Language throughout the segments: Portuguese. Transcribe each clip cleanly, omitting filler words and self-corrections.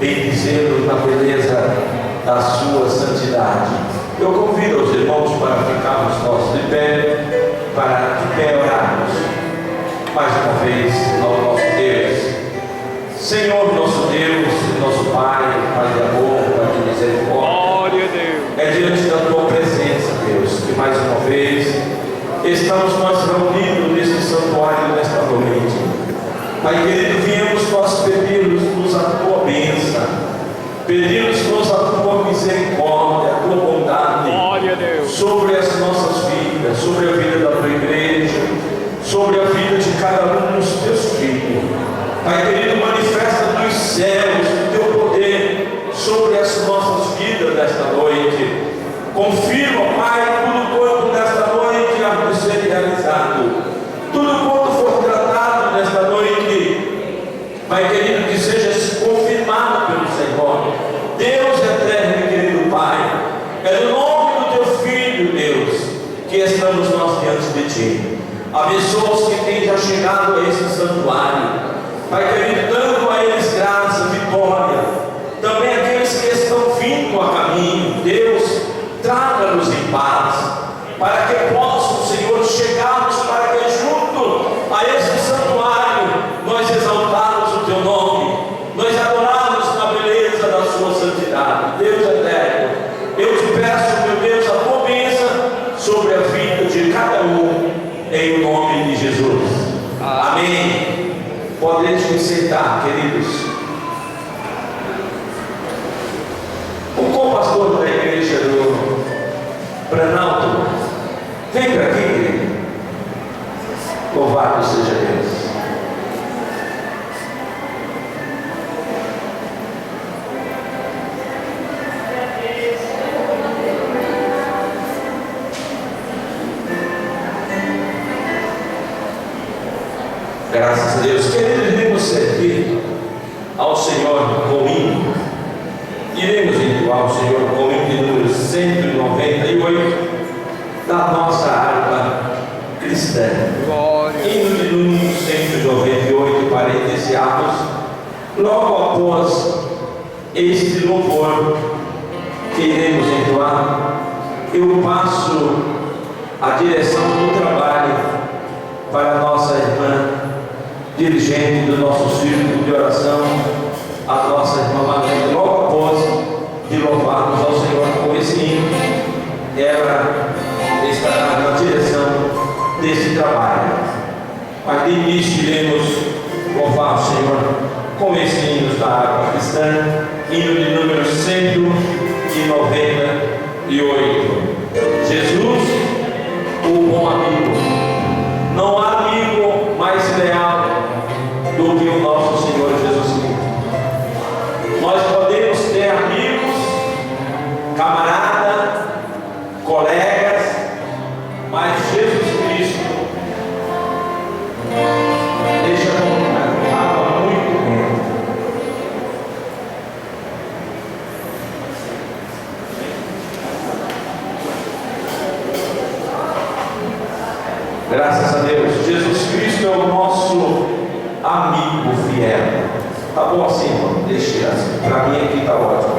bendizê-lo na beleza da sua santidade. Eu convido os irmãos para ficarmos nós de pé, orarmos mais uma vez ao nosso Deus. Senhor, nosso Deus, nosso Pai, Pai de amor, Pai de misericórdia, Glória a Deus. é diante da Tua presença, Deus, que mais uma vez estamos nós reunidos neste santuário nesta noite. Pai querido, viemos nós pedir-nos a Tua bênção, pedir-nos a Tua misericórdia, a Tua bondade, Glória a Deus, sobre as nossas vidas, sobre a vida da Tua igreja, sobre a vida de cada um dos Teus filhos. Pai querido, manifesta dos céus o Teu poder sobre as nossas vidas nesta noite. Confirma, Pai, tudo quanto nesta noite há de ser realizado, tudo quanto for tratado nesta noite, Pai querido, que seja confirmado pelo Senhor. Deus eterno e querido Pai, é no nome do Teu Filho, Deus, que estamos nós diante de Ti. Abençoa os que têm já chegado a esse santuário, Pai querido, dando a eles graça, vitória. Também aqueles que estão vindo a caminho, Deus, traga-nos em paz, para que possam, Senhor, chegarmos, para que junto a este santuário nós exaltarmos o Teu nome, nós adorarmos na beleza da Sua santidade. Deus eterno, eu te peço, meu Deus, a Tua bênção sobre a vida de cada um, em nome de Jesus. Amém. Podem se sentar, queridos. O co-pastor da igreja do Planalto, vem para aqui, querido. Louvado seja Deus. Graças a Deus. Queridos, iremos servir ao Senhor com hino. Iremos entoar ao Senhor com o hino de número 198 da nossa harpa cristã. glória. Hino de número 198 para iniciarmos. Logo após este louvor que iremos entoar, eu passo a direção do trabalho para a nossa irmã dirigente do nosso círculo de oração, a nossa irmã Marlene. Logo após de louvarmos ao Senhor com esse hino, ela estará na direção desse trabalho. Mas de início iremos louvar o Senhor com esse hino da harpa cristã, hino de número 198. Jesus, o bom amigo. Não há amigo mais leal do que o nosso Senhor Jesus Cristo. Nós podemos ter amigos, camaradas, colegas, mas Jesus Cristo deixa há muito tempo. Graças a Deus, Jesus Cristo é o nosso amigo fiel. Tá bom assim, irmão? Deixa assim. Para mim aqui tá ótimo.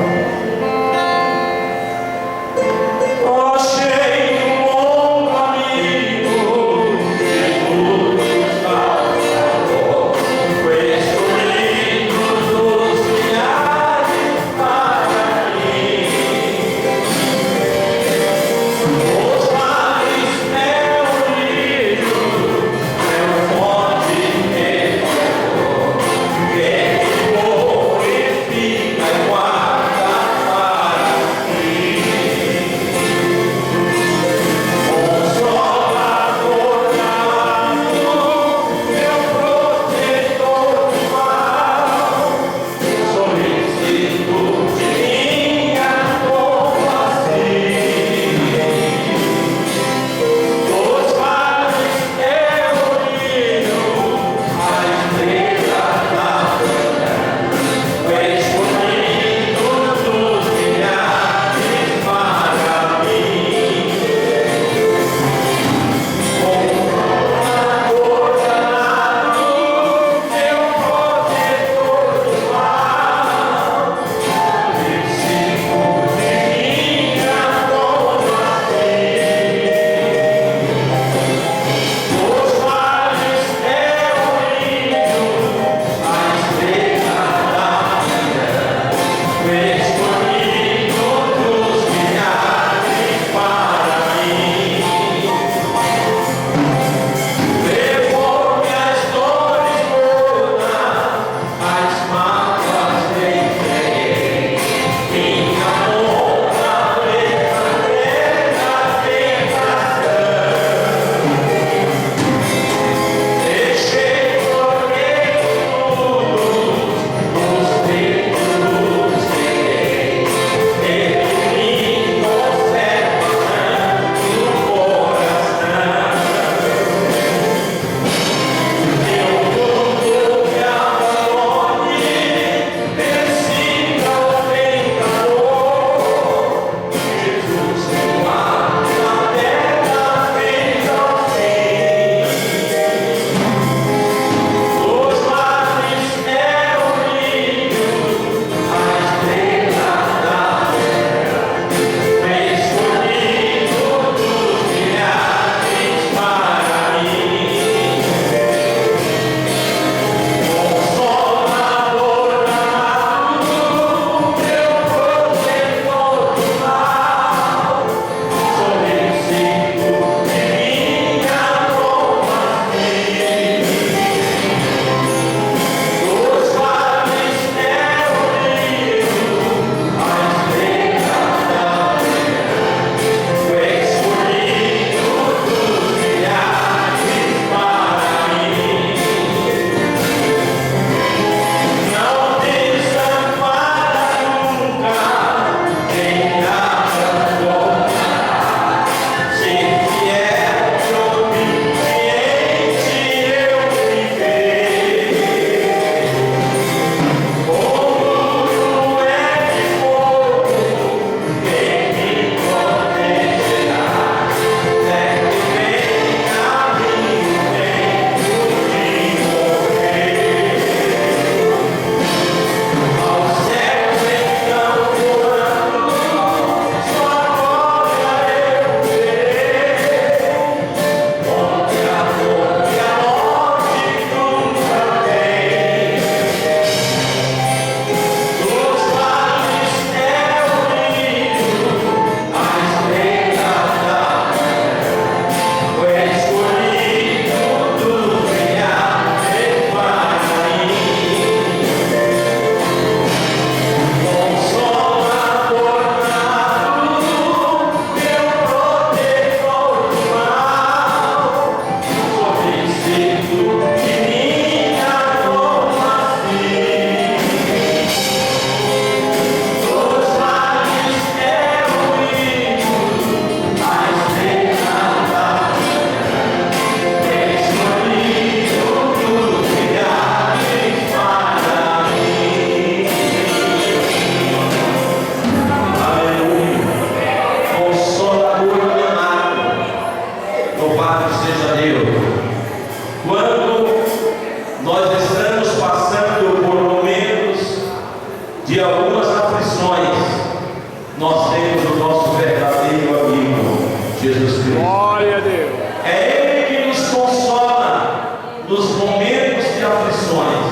Jesus Cristo. Glória a Deus. É Ele que nos consola nos momentos de aflições.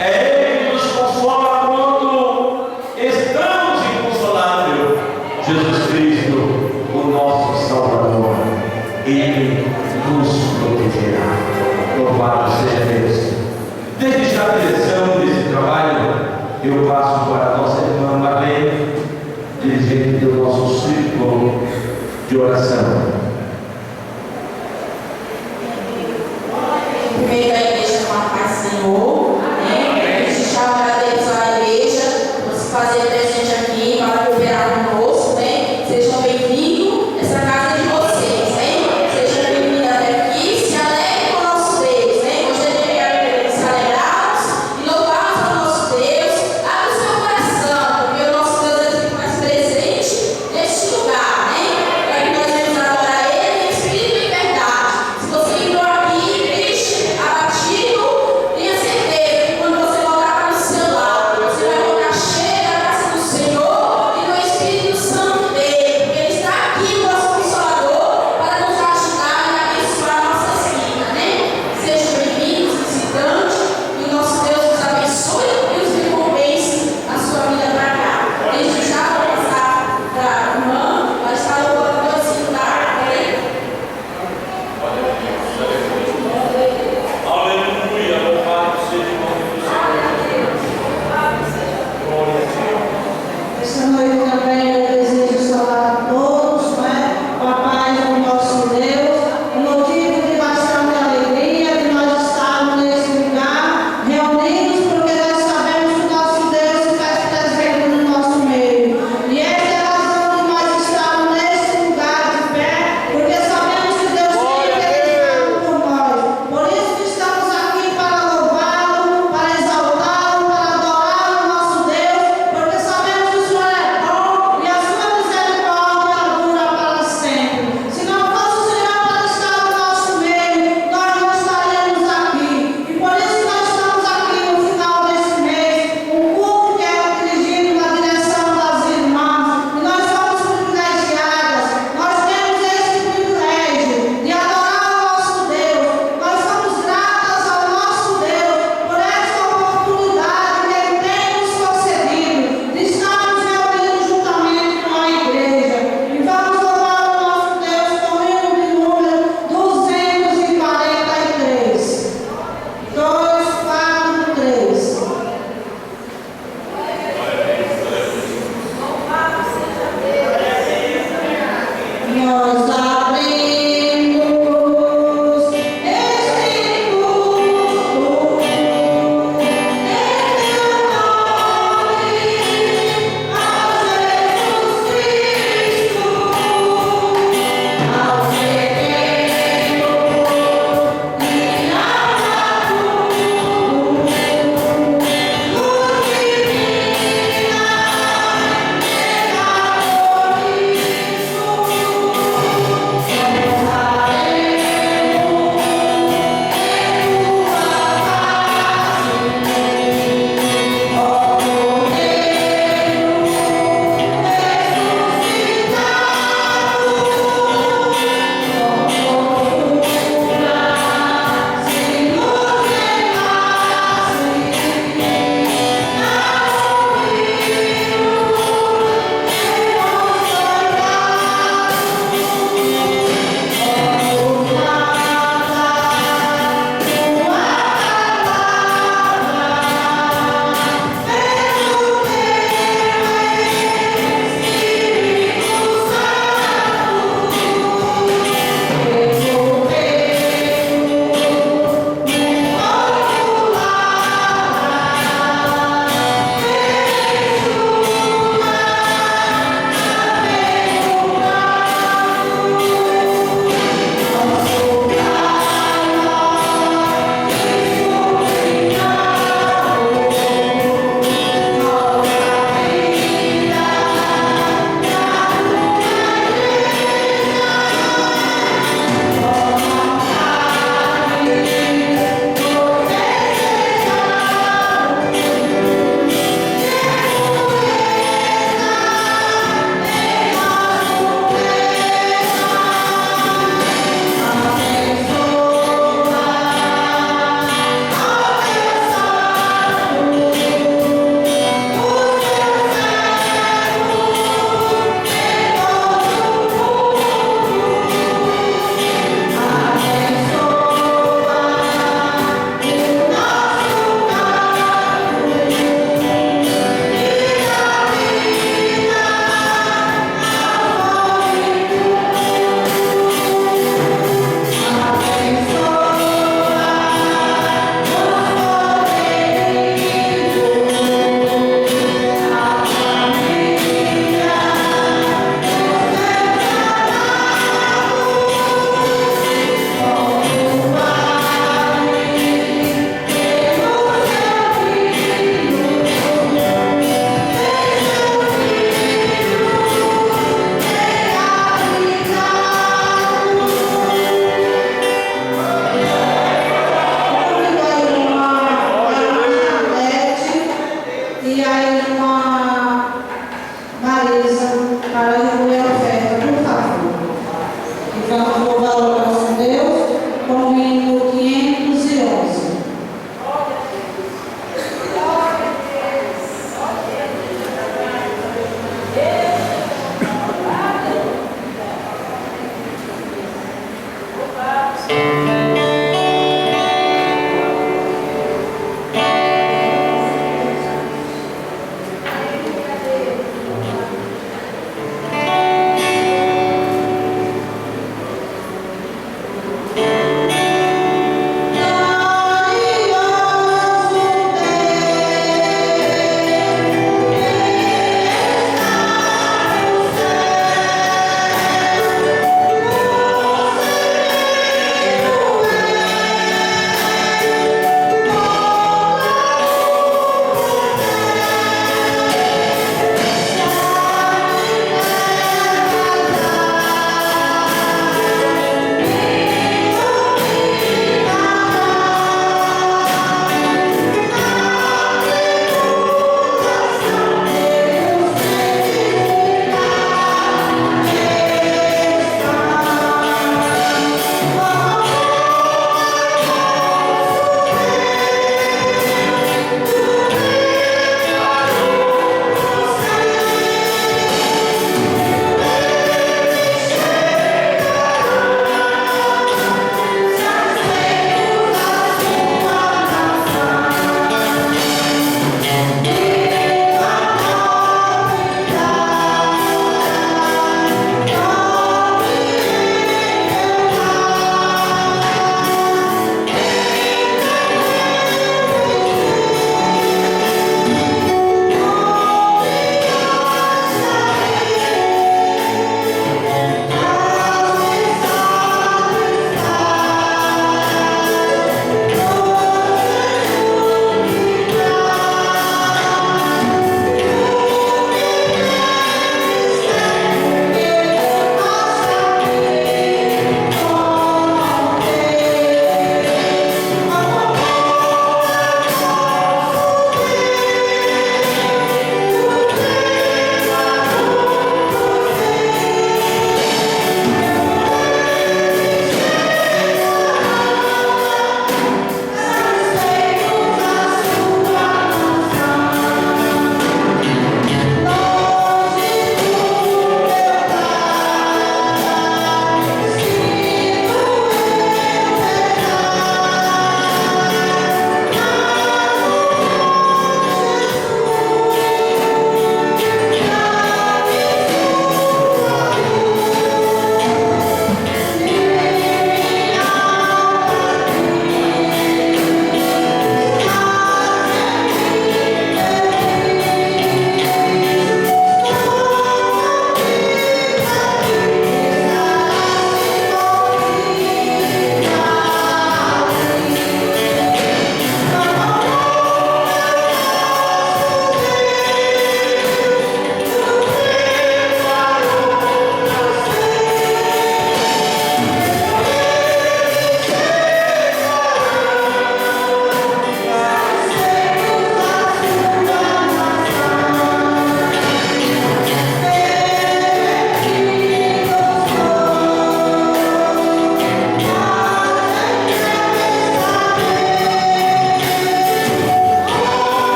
É Ele que nos consola quando estamos inconsoláveis. Jesus Cristo, o nosso Salvador, Ele nos protegerá. Louvado seja Deus. Desde já a direção desse trabalho, eu passo para a nossa irmã Marlene, dirigente do nosso círculo de oração. Primeiro a igreja com a paz do Senhor, né? A gente já agradece à igreja por se fazer presente aqui para cooperar conosco, né? Sejam bem-vindos, essa casa é de vocês, né? Sejam bem-vindos até aqui, se alegrem com o nosso Deus, né? Hoje é dia de se alegrarmos e louvarmos ao nosso Deus. Abre o seu coração, porque o nosso Deus é muito mais presente neste lugar, né? Para que nós venhamos adorar mesa para recolher a oferta, por favor. E vamos louvar o nosso Deus com o hino 511.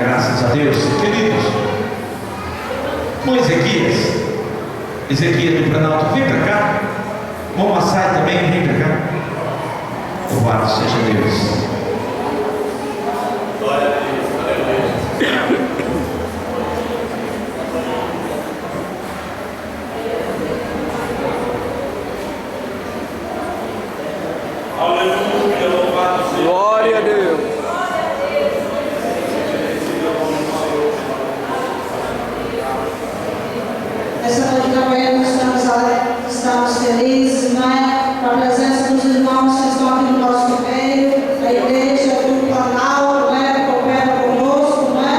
Graças a Deus. Queridos, com Ezequias do Planalto, vem para cá. Vamos assar também, vem pra cá. Louvado seja Deus. Aleluia, louvado seja. Glória a Deus. Essa noite também nós estamos felizes, né? Com a presença dos irmãos que estão aqui no nosso meio, a igreja do Planalto, né? Coopera conosco, né?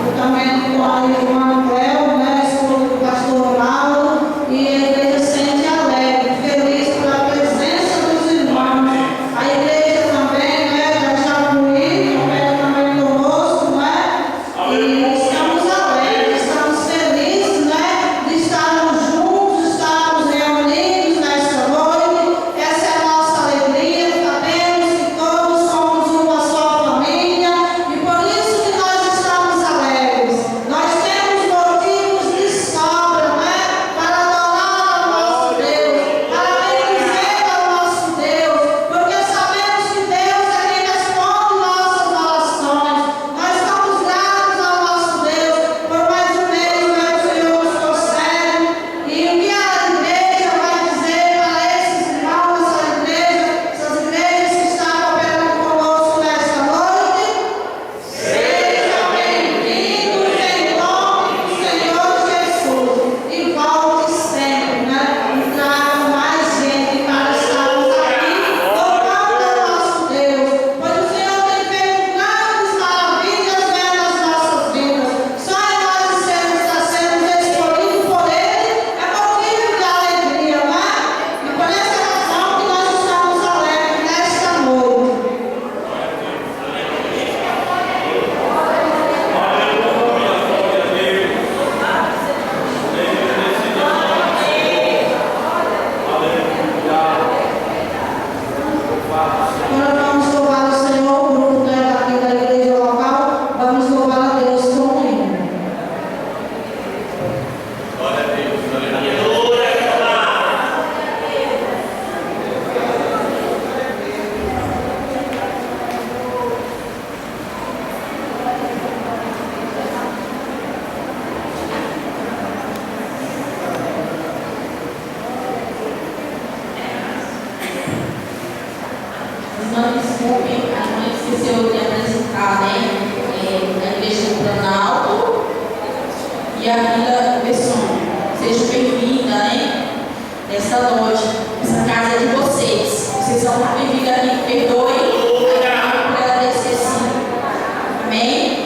E também com a irmã Cléo, né? Esposa do pastor Ronaldo, e a igreja sente alegre, feliz pela presença dos irmãos. A igreja também, né? Da Jacuí, coopera também conosco, né? E estamos alegres, estamos felizes, né? De estarmos juntos, estarmos reunidos nesta noite. Essa é a nossa alegria, sabemos que todos somos uma só família e por isso que nós estamos alegres. Nós temos motivos de sobra, né? Para adorar ao nosso Deus, para bendizer ao nosso Deus, porque sabemos que Deus é quem responde nossas orações. Nós estamos gratos ao nosso Deus por mais um mês, né? O Senhor nos concede. E o que a igreja vai dizer para esses irmãos, essas igrejas que estão cooperando conosco nesta noite? Sejam bem-vindos em nome do Senhor Jesus. E volte sempre, né? E traga mais gente para estarmos aqui louvando ao nosso Deus. Pois o Senhor tem feito grandes maravilhas, né, nas nossas vidas. Só em nós está sendo escolhido por Ele é motivo de alegria, né? E por essa razão que nós estamos alegres nesta noite. Agora vamos louvar o Senhor, o grupo daqui da igreja local. Vamos louvar a Deus com o hino. Não desculpem, a mãe esqueceu de apresentar, né? A igreja do Planalto e a Vila Besson. Sejam bem-vindas, né? Nesta noite. Essa casa é de vocês. Vocês são muito bem-vindas aqui. Perdoem por ela ter esquecido. Amém?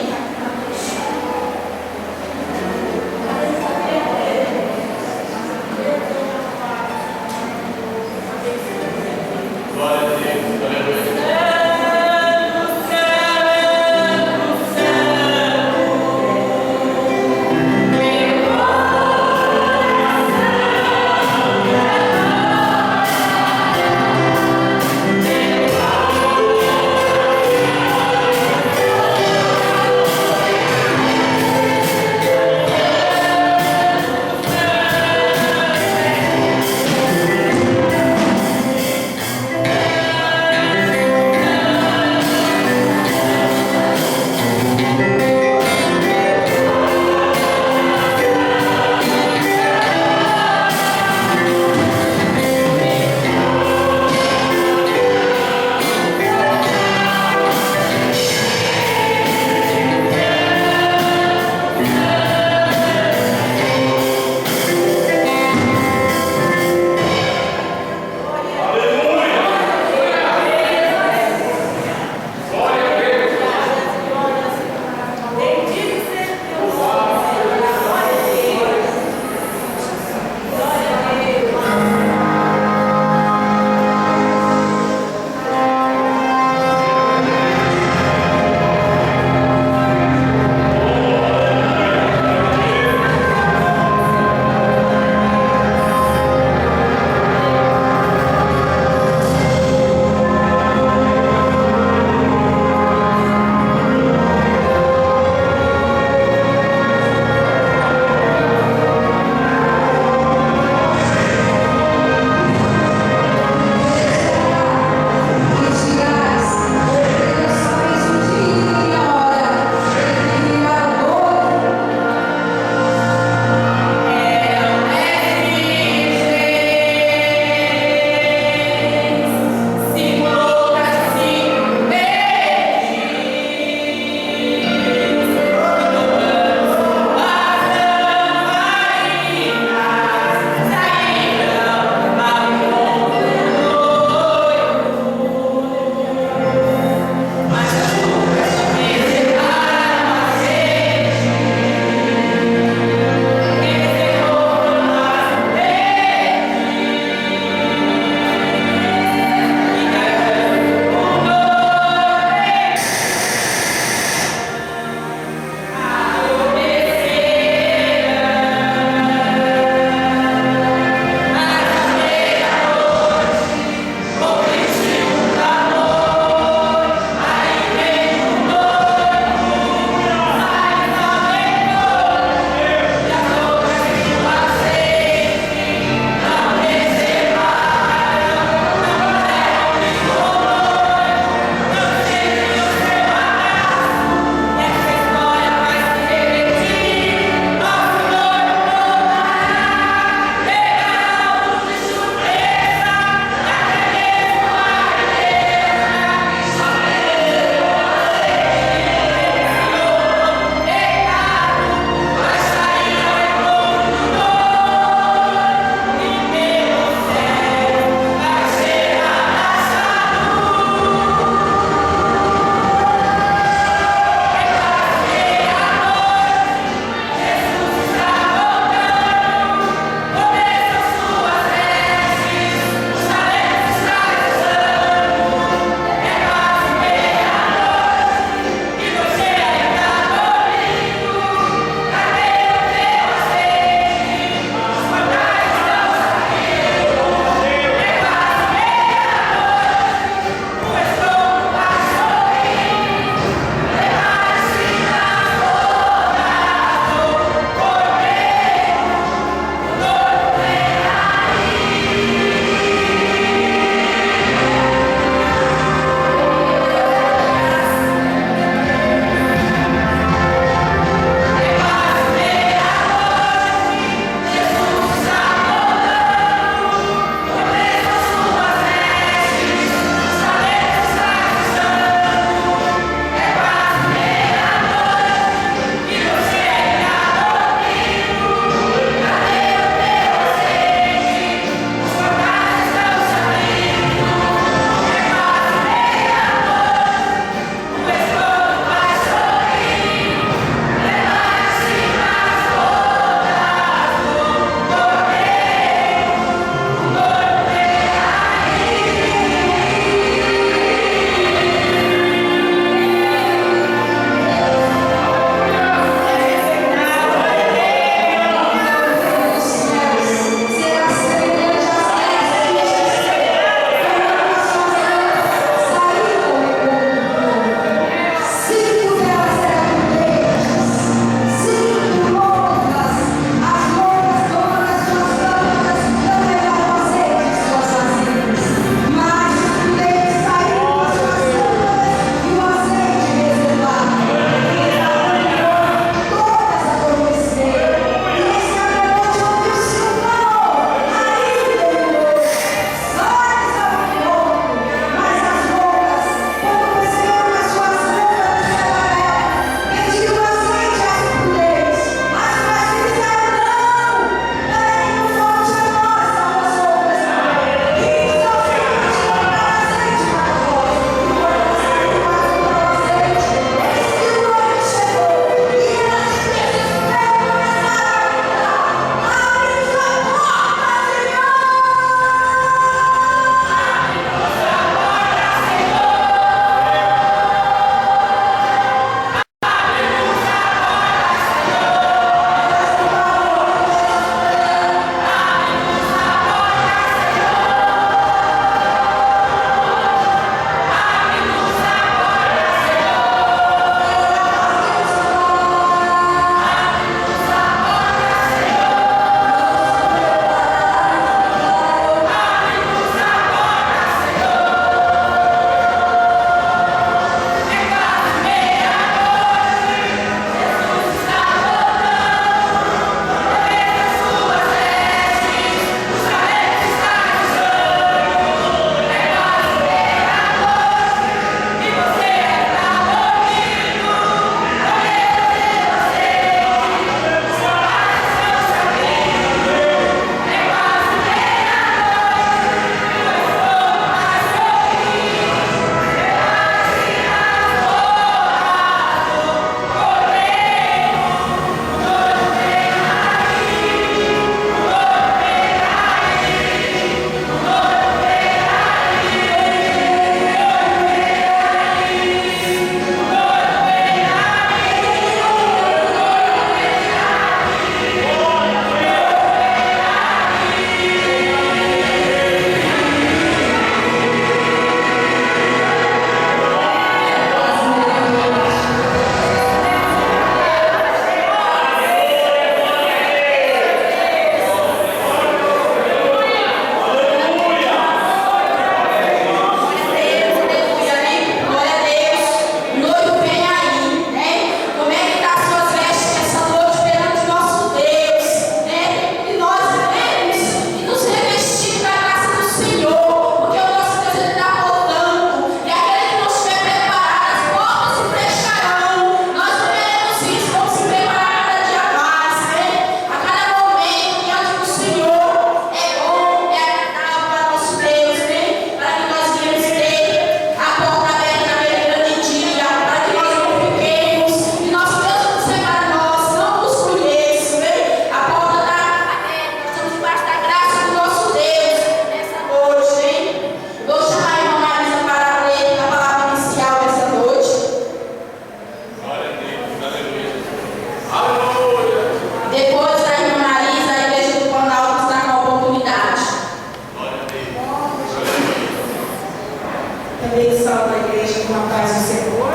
Também salve a igreja com a paz do Senhor.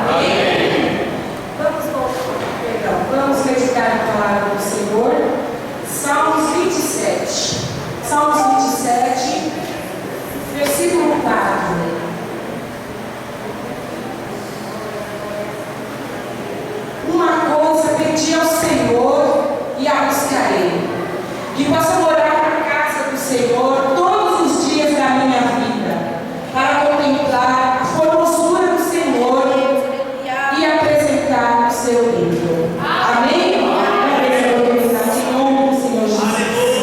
Amém. Vamos meditar na palavra do Senhor. Salmos 27. Salmos 27, versículo 4. Uma coisa pedi ao Senhor e a buscarei, que possa morar na casa do Senhor todos os dias da minha vida, para contemplar a formosura do Senhor e apresentar o seu livro. Amém? Em nome do Senhor Jesus.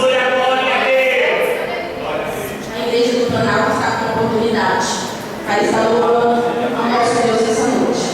A igreja do Planalto está com oportunidade para estar louvando ao nosso Deus essa noite.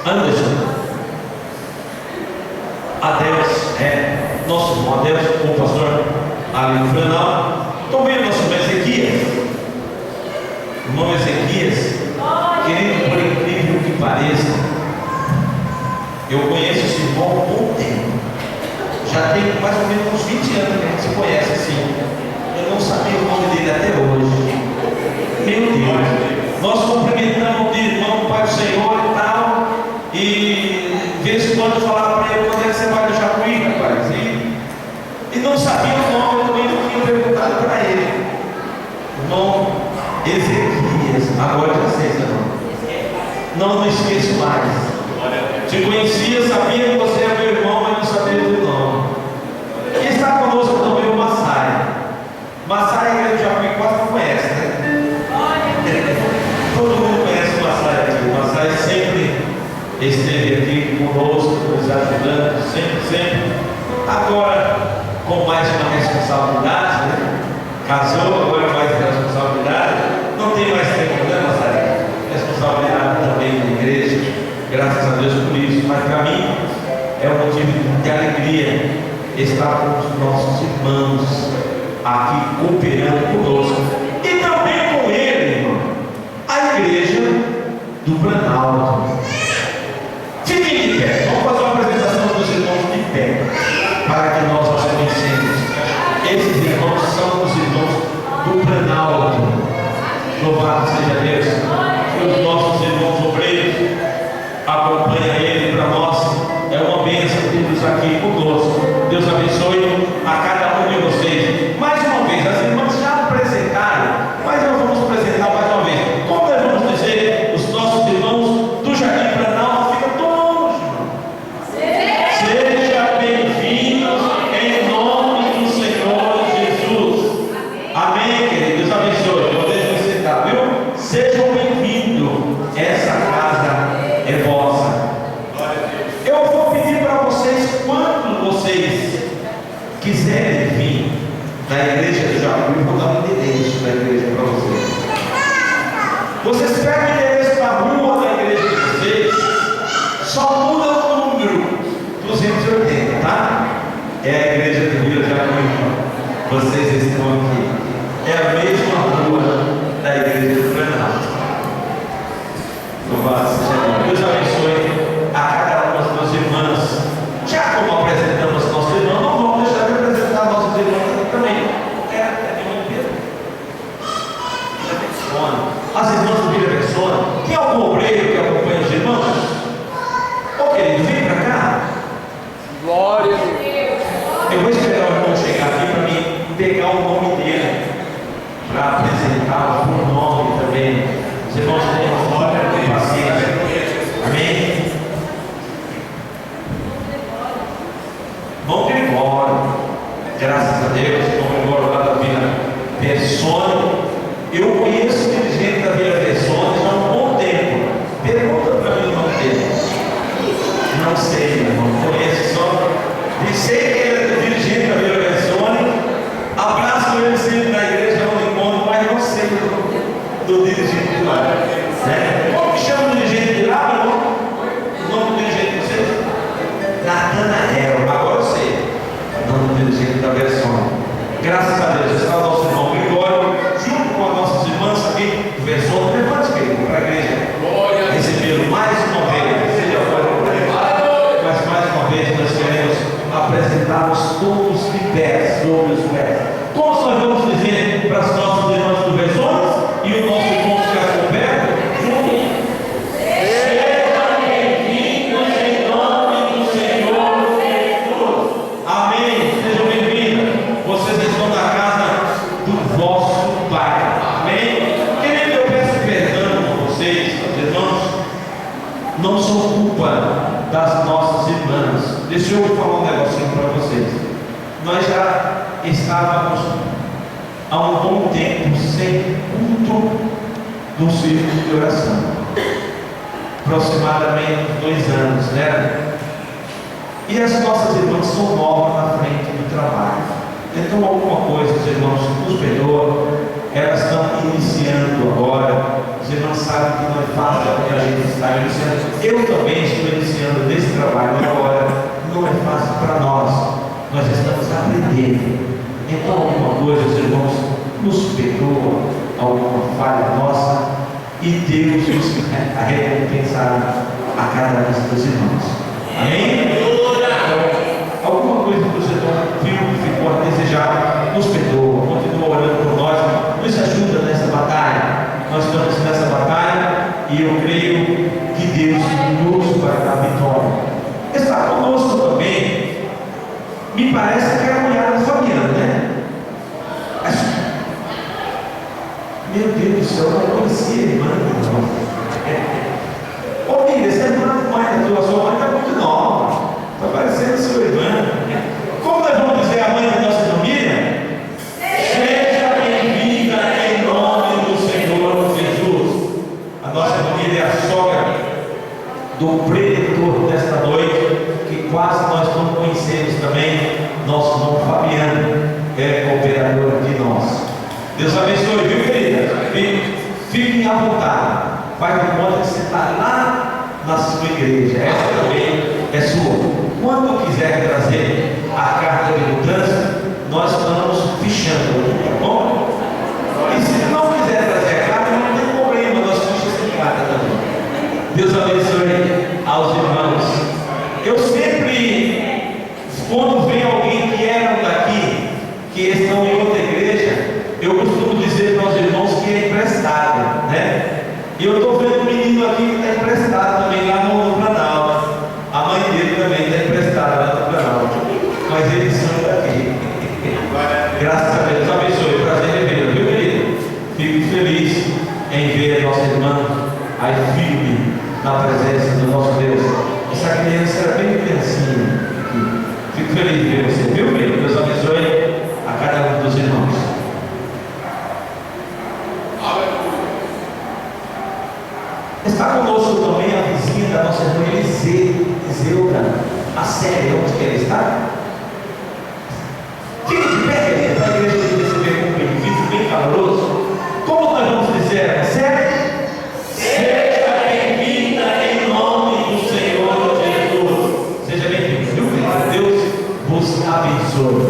Anderson, Adeus, nosso irmão Adeus, o pastor ali no final. Estão vendo nosso irmão Ezequias? O irmão Ezequias, querido, por incrível que pareça, eu conheço esse irmão há um bom tempo. Já tem mais ou menos uns 20 anos que a gente se conhece assim. Eu não sabia o nome dele até hoje. Meu Deus, nós cumprimentamos o irmão, Pai do Senhor e tal, e de vez em quando eu falava para ele: quando é que você vai no Jacuí, rapaz? E não sabia o nome, eu também não tinha perguntado para ele. Irmão Ezequias, agora já sei seu nome. Não esqueço mais. Te conhecia, sabia que você é meu irmão, mas não sabia do nome. E está conosco também o Massai. Massai, a igreja do Jacuí quase não conhece, né? Todo mundo conhece o Massai aqui. O Massai sempre esteve aqui conosco, nos ajudando, sempre. Agora, com mais uma responsabilidade, né? Casou, agora mais responsabilidade. Não tem mais tempo, né, Massai? Responsabilidade também na igreja. Graças a Deus por isso. Mas para mim é um motivo de alegria estar com os nossos irmãos aqui cooperando conosco. E também com ele, irmão, a igreja do Planalto. Fiquem de pé. Vamos fazer uma apresentação dos irmãos de pé, para que nós os conhecemos. Esses irmãos são os irmãos do Planalto. Louvado seja Deus. E os nossos irmãos obreiros acompanha ele para nós. É uma bênção tê-los aqui conosco. Deus abençoe a cada um de vocês. Mais uma vez, as irmãs já apresentaram, mas nós vamos apresentar mais uma vez. Como nós vamos dizer, os nossos irmãos do Jardim Planalto, fica todos, irmão. Seja bem-vindos em nome do Senhor Jesus. Amém, querido. Deus abençoe. Podem se sentar, viu? Sejam bem-vindos. Essa casa é vossa. Eu vou pedir para vocês, quando vocês quiserem vir da igreja do Jacuí, vou dar um endereço da igreja para vocês. Vocês pegam o endereço da rua da igreja de vocês, só muda o número 280, tá? É a igreja do Rio de Jacuí. Vocês estão aqui. É a mesma rua da igreja do Planalto. Louvado seja Deus. Deus abençoe a cada uma das nossas irmãs. Já como apresentamos nossos irmãos, não vamos deixar de apresentar nossos irmãos aqui também. As irmãs do Vila Persona. Tem algum obreiro que acompanha os irmãos? Ô querido, vem para cá. Glória a Deus. Eu vou esperar o irmão chegar aqui para mim pegar o nome dele, para apresentá-lo por nome também. Os irmãos têm paciência. Amém? Bom Gregório, graças a Deus, bom Gregório lá da Vila Persona. Eu conheço o dirigente da Vila Persona já há um bom tempo. Pergunta para mim o nome dele. Não sei, não conheço só. Sei que ele é dirigente da Vila Persona. Abraço ele sempre na igreja onde encontro, mas não sei do dirigente de lá. Né? Como que chama o dirigente de lá, meu irmão? O nome do dirigente de vocês? Natanael, agora eu sei. O nome do dirigente da Persona. Graças a Deus, está o nosso irmão Gregório, junto com as nossas irmãs aqui do Persona. Levante mesmo para a igreja. Receberam mais uma vez. Seja mas mais uma vez nós queremos apresentar-nos todos de pé, sobre os pés. Como nós vamos dizer para as nossas irmãs do Persona e o nosso irmão que está perto? Sejam bem-vindos em nome do Senhor Jesus. Amém. Sejam bem-vindos. Vocês estão na casa do vosso Pai. Amém. Querido, eu peço perdão a vocês, meus irmãos. Não sou culpa das nossas irmãs. Deixa eu falar um negocinho para vocês. Nós já estávamos há um bom tempo sem culto do círculo de oração. Aproximadamente 2 anos, né? E as nossas irmãs são novas na frente do trabalho. Então alguma coisa, os irmãos nos perdoam. Elas estão iniciando agora. Os irmãos sabem que não é fácil porque a gente está está iniciando. Eu também estou iniciando nesse trabalho agora. Não é fácil para nós. Nós estamos aprendendo. Então, alguma coisa, os irmãos, nos perdoa, alguma falha nossa, e Deus nos recompensará a cada um dos irmãos. Amém? Então, alguma coisa que você viu que ficou a desejar, nos perdoa, continua orando por nós, nos ajuda nessa batalha. Nós estamos nessa batalha e eu creio que Deus nos vai dar vitória. Está conosco também, me parece que é a mulher da família, né? Meu Deus do céu, eu não conhecia a irmã. Ô filha, essa irmã da sua mãe está muito nova, está parecendo sua irmã. Como nós vamos dizer a mãe da nossa família? Seja bem-vinda em nome do Senhor Jesus. A nossa família é a sogra do preditor desta noite, que quase nós não conhecemos também, nosso irmão Fabiano, é cooperador de nós. Deus abençoe, viu, querida? Fiquem à vontade. Vai de conta que você está lá na sua igreja. Essa também é sua. Quando quiser trazer a carta de mudança, nós estamos fichando, tá bom? E se não quiser trazer a carta, não tem problema, nós fichamos sem carta também. Deus abençoe aos irmãos. Eu sempre, quando vem alguém que eram daqui, que estão em outra igreja, eu costumo dizer para os irmãos que é emprestado, né? E eu estou vendo um menino aqui que está emprestado também lá no Planalto. A mãe dele também está emprestada lá no Planalto. Mas eles são daqui. Graças a Deus, abençoe. Prazer revê-lo, viu, querido? Fico feliz em ver a nossa irmã aí firme na presença do nosso Deus. Essa criança era bem criancinha. Fico feliz de ver você, viu, querido? Deus abençoe a cada um dos irmãos. Está conosco também a vizinha da nossa irmã Eliseuda, a série, onde que ela está? Fique de pé, querida, para a igreja de receber com um bem-vindo, bem caloroso. Como nós vamos dizer a série? Seja bem-vinda em nome do Senhor Jesus. Seja bem-vinda, viu? Deus vos abençoe.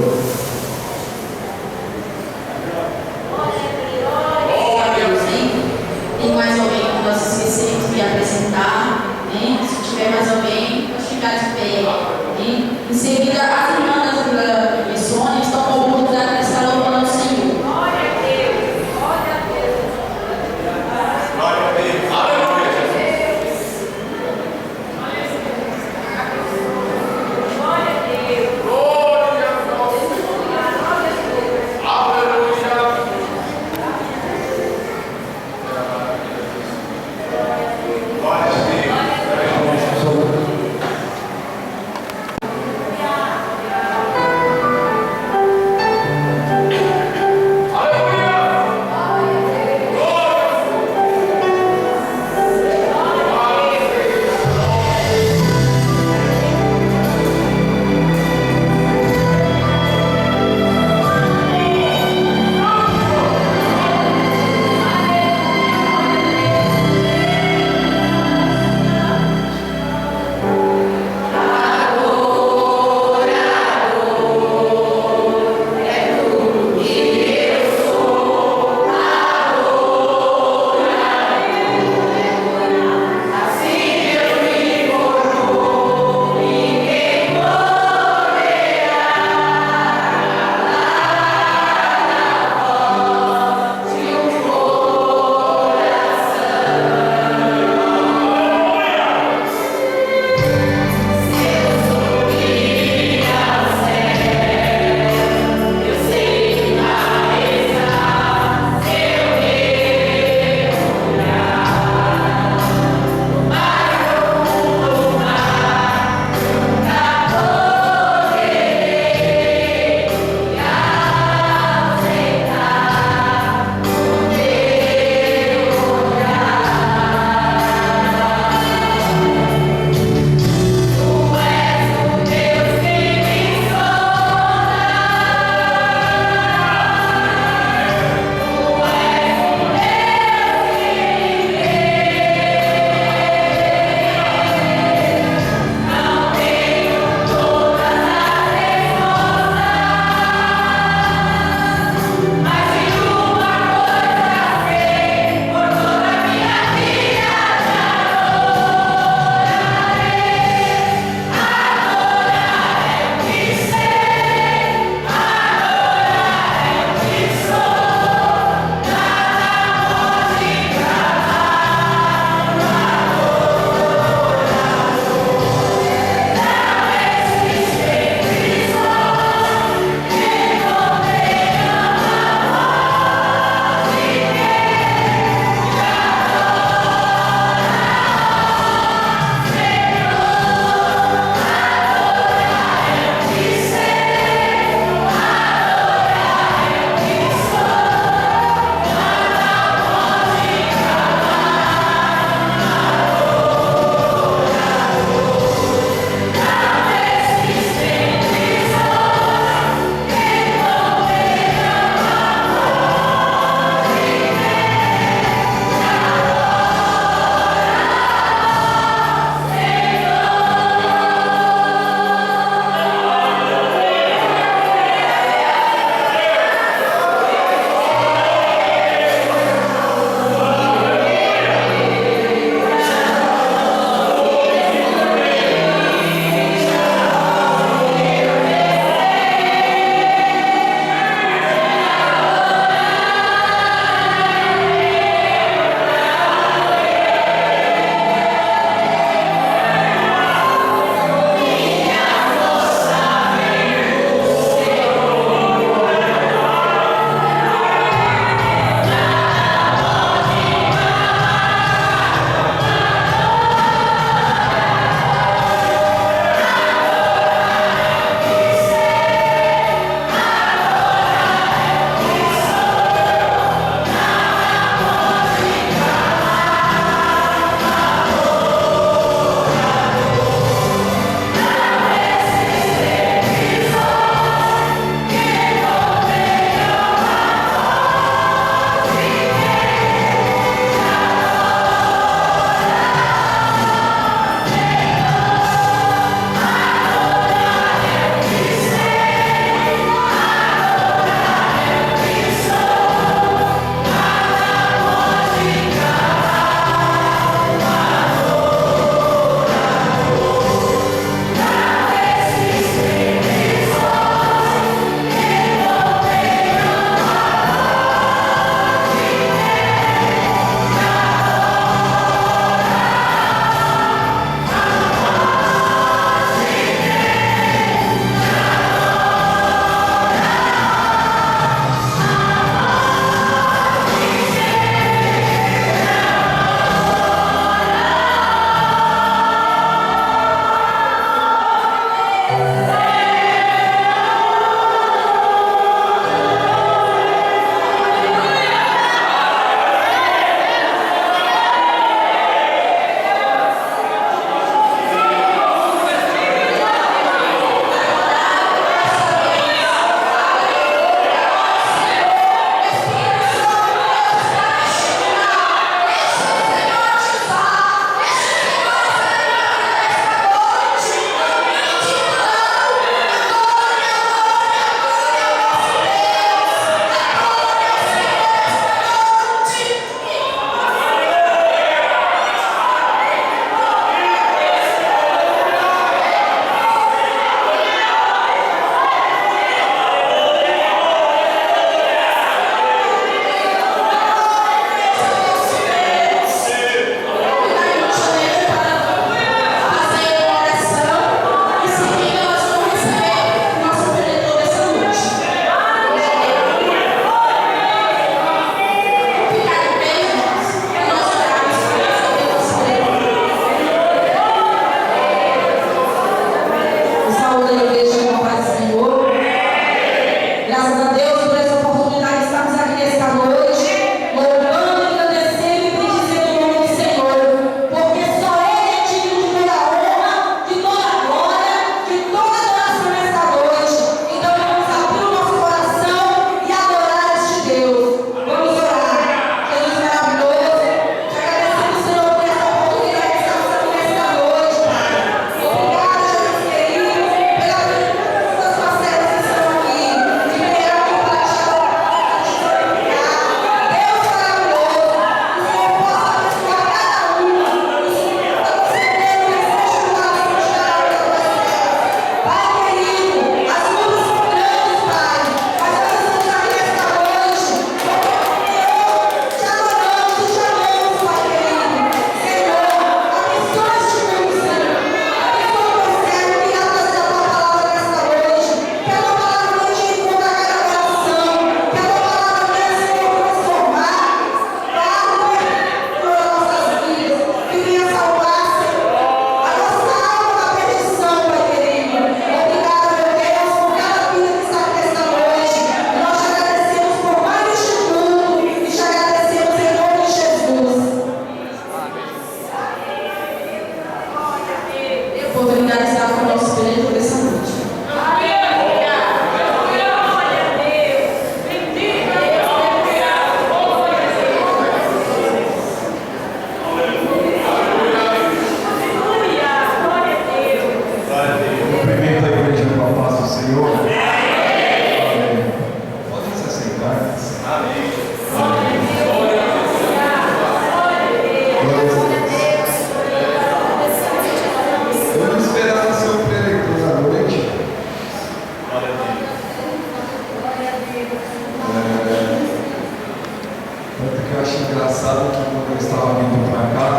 acho engraçado que quando eu estava vindo para cá,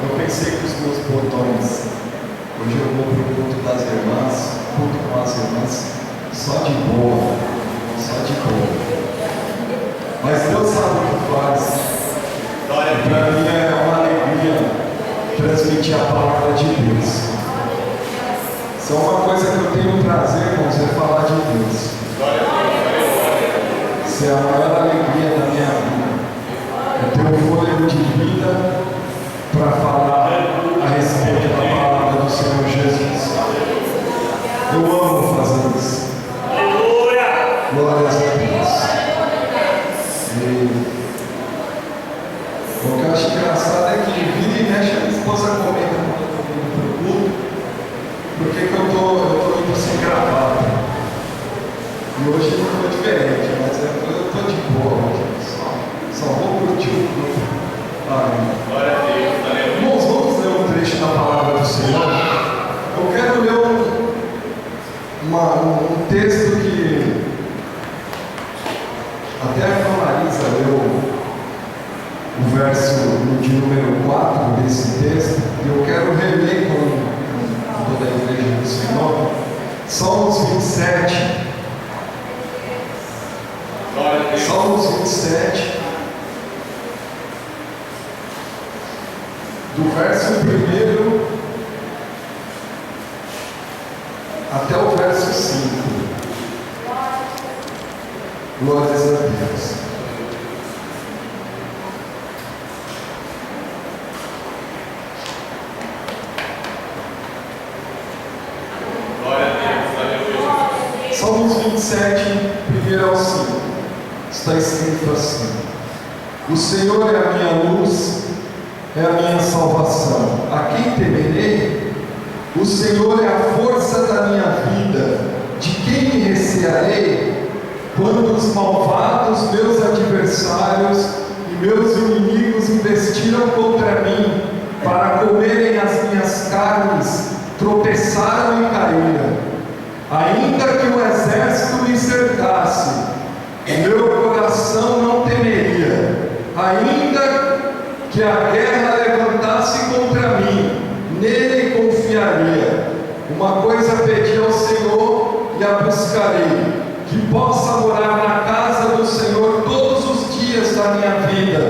eu pensei que os meus botões, hoje eu vou para o culto das irmãs, culto com as irmãs, só de boa, só de boa. Mas Deus sabe o que faz. Para mim é uma alegria transmitir a palavra de Deus. Só uma coisa que eu tenho prazer, irmãos, é falar de Deus. Isso é a maior alegria da minha vida. É ter um fôlego de vida para falar a respeito da palavra do Senhor Jesus. Eu amo fazer isso. Glórias a Deus. E o que eu acho engraçado é que vira e mexe a minha esposa comenta quando eu estou indo para o culto, porque que eu estou indo sem gravata. E hoje não foi diferente, mas eu estou de boa hoje. Só vou curtir o culto. Glória a Deus. Irmãos, vamos ler um trecho da palavra do Senhor. Eu quero ler um texto que até a irmã Marisa leu o verso de número 4 desse texto, e eu quero reler com toda a igreja do Senhor. Salmos 27. Salmos 27, do verso 1 até o verso 5. Glórias a Deus. Salmos 27, 1 ao 5. Está escrito assim: o Senhor é a minha luz, é a minha salvação. A quem temerei? O Senhor é a força da minha vida. De quem me recearei? Quando os malvados, meus adversários e meus inimigos investiram contra mim para comerem as minhas carnes, tropeçaram e caíram. Ainda que o exército me cercasse, meu coração não temeria. Ainda que a guerra levantasse contra mim, nele confiaria. Uma coisa pedi ao Senhor e a buscarei, que possa morar na casa do Senhor todos os dias da minha vida,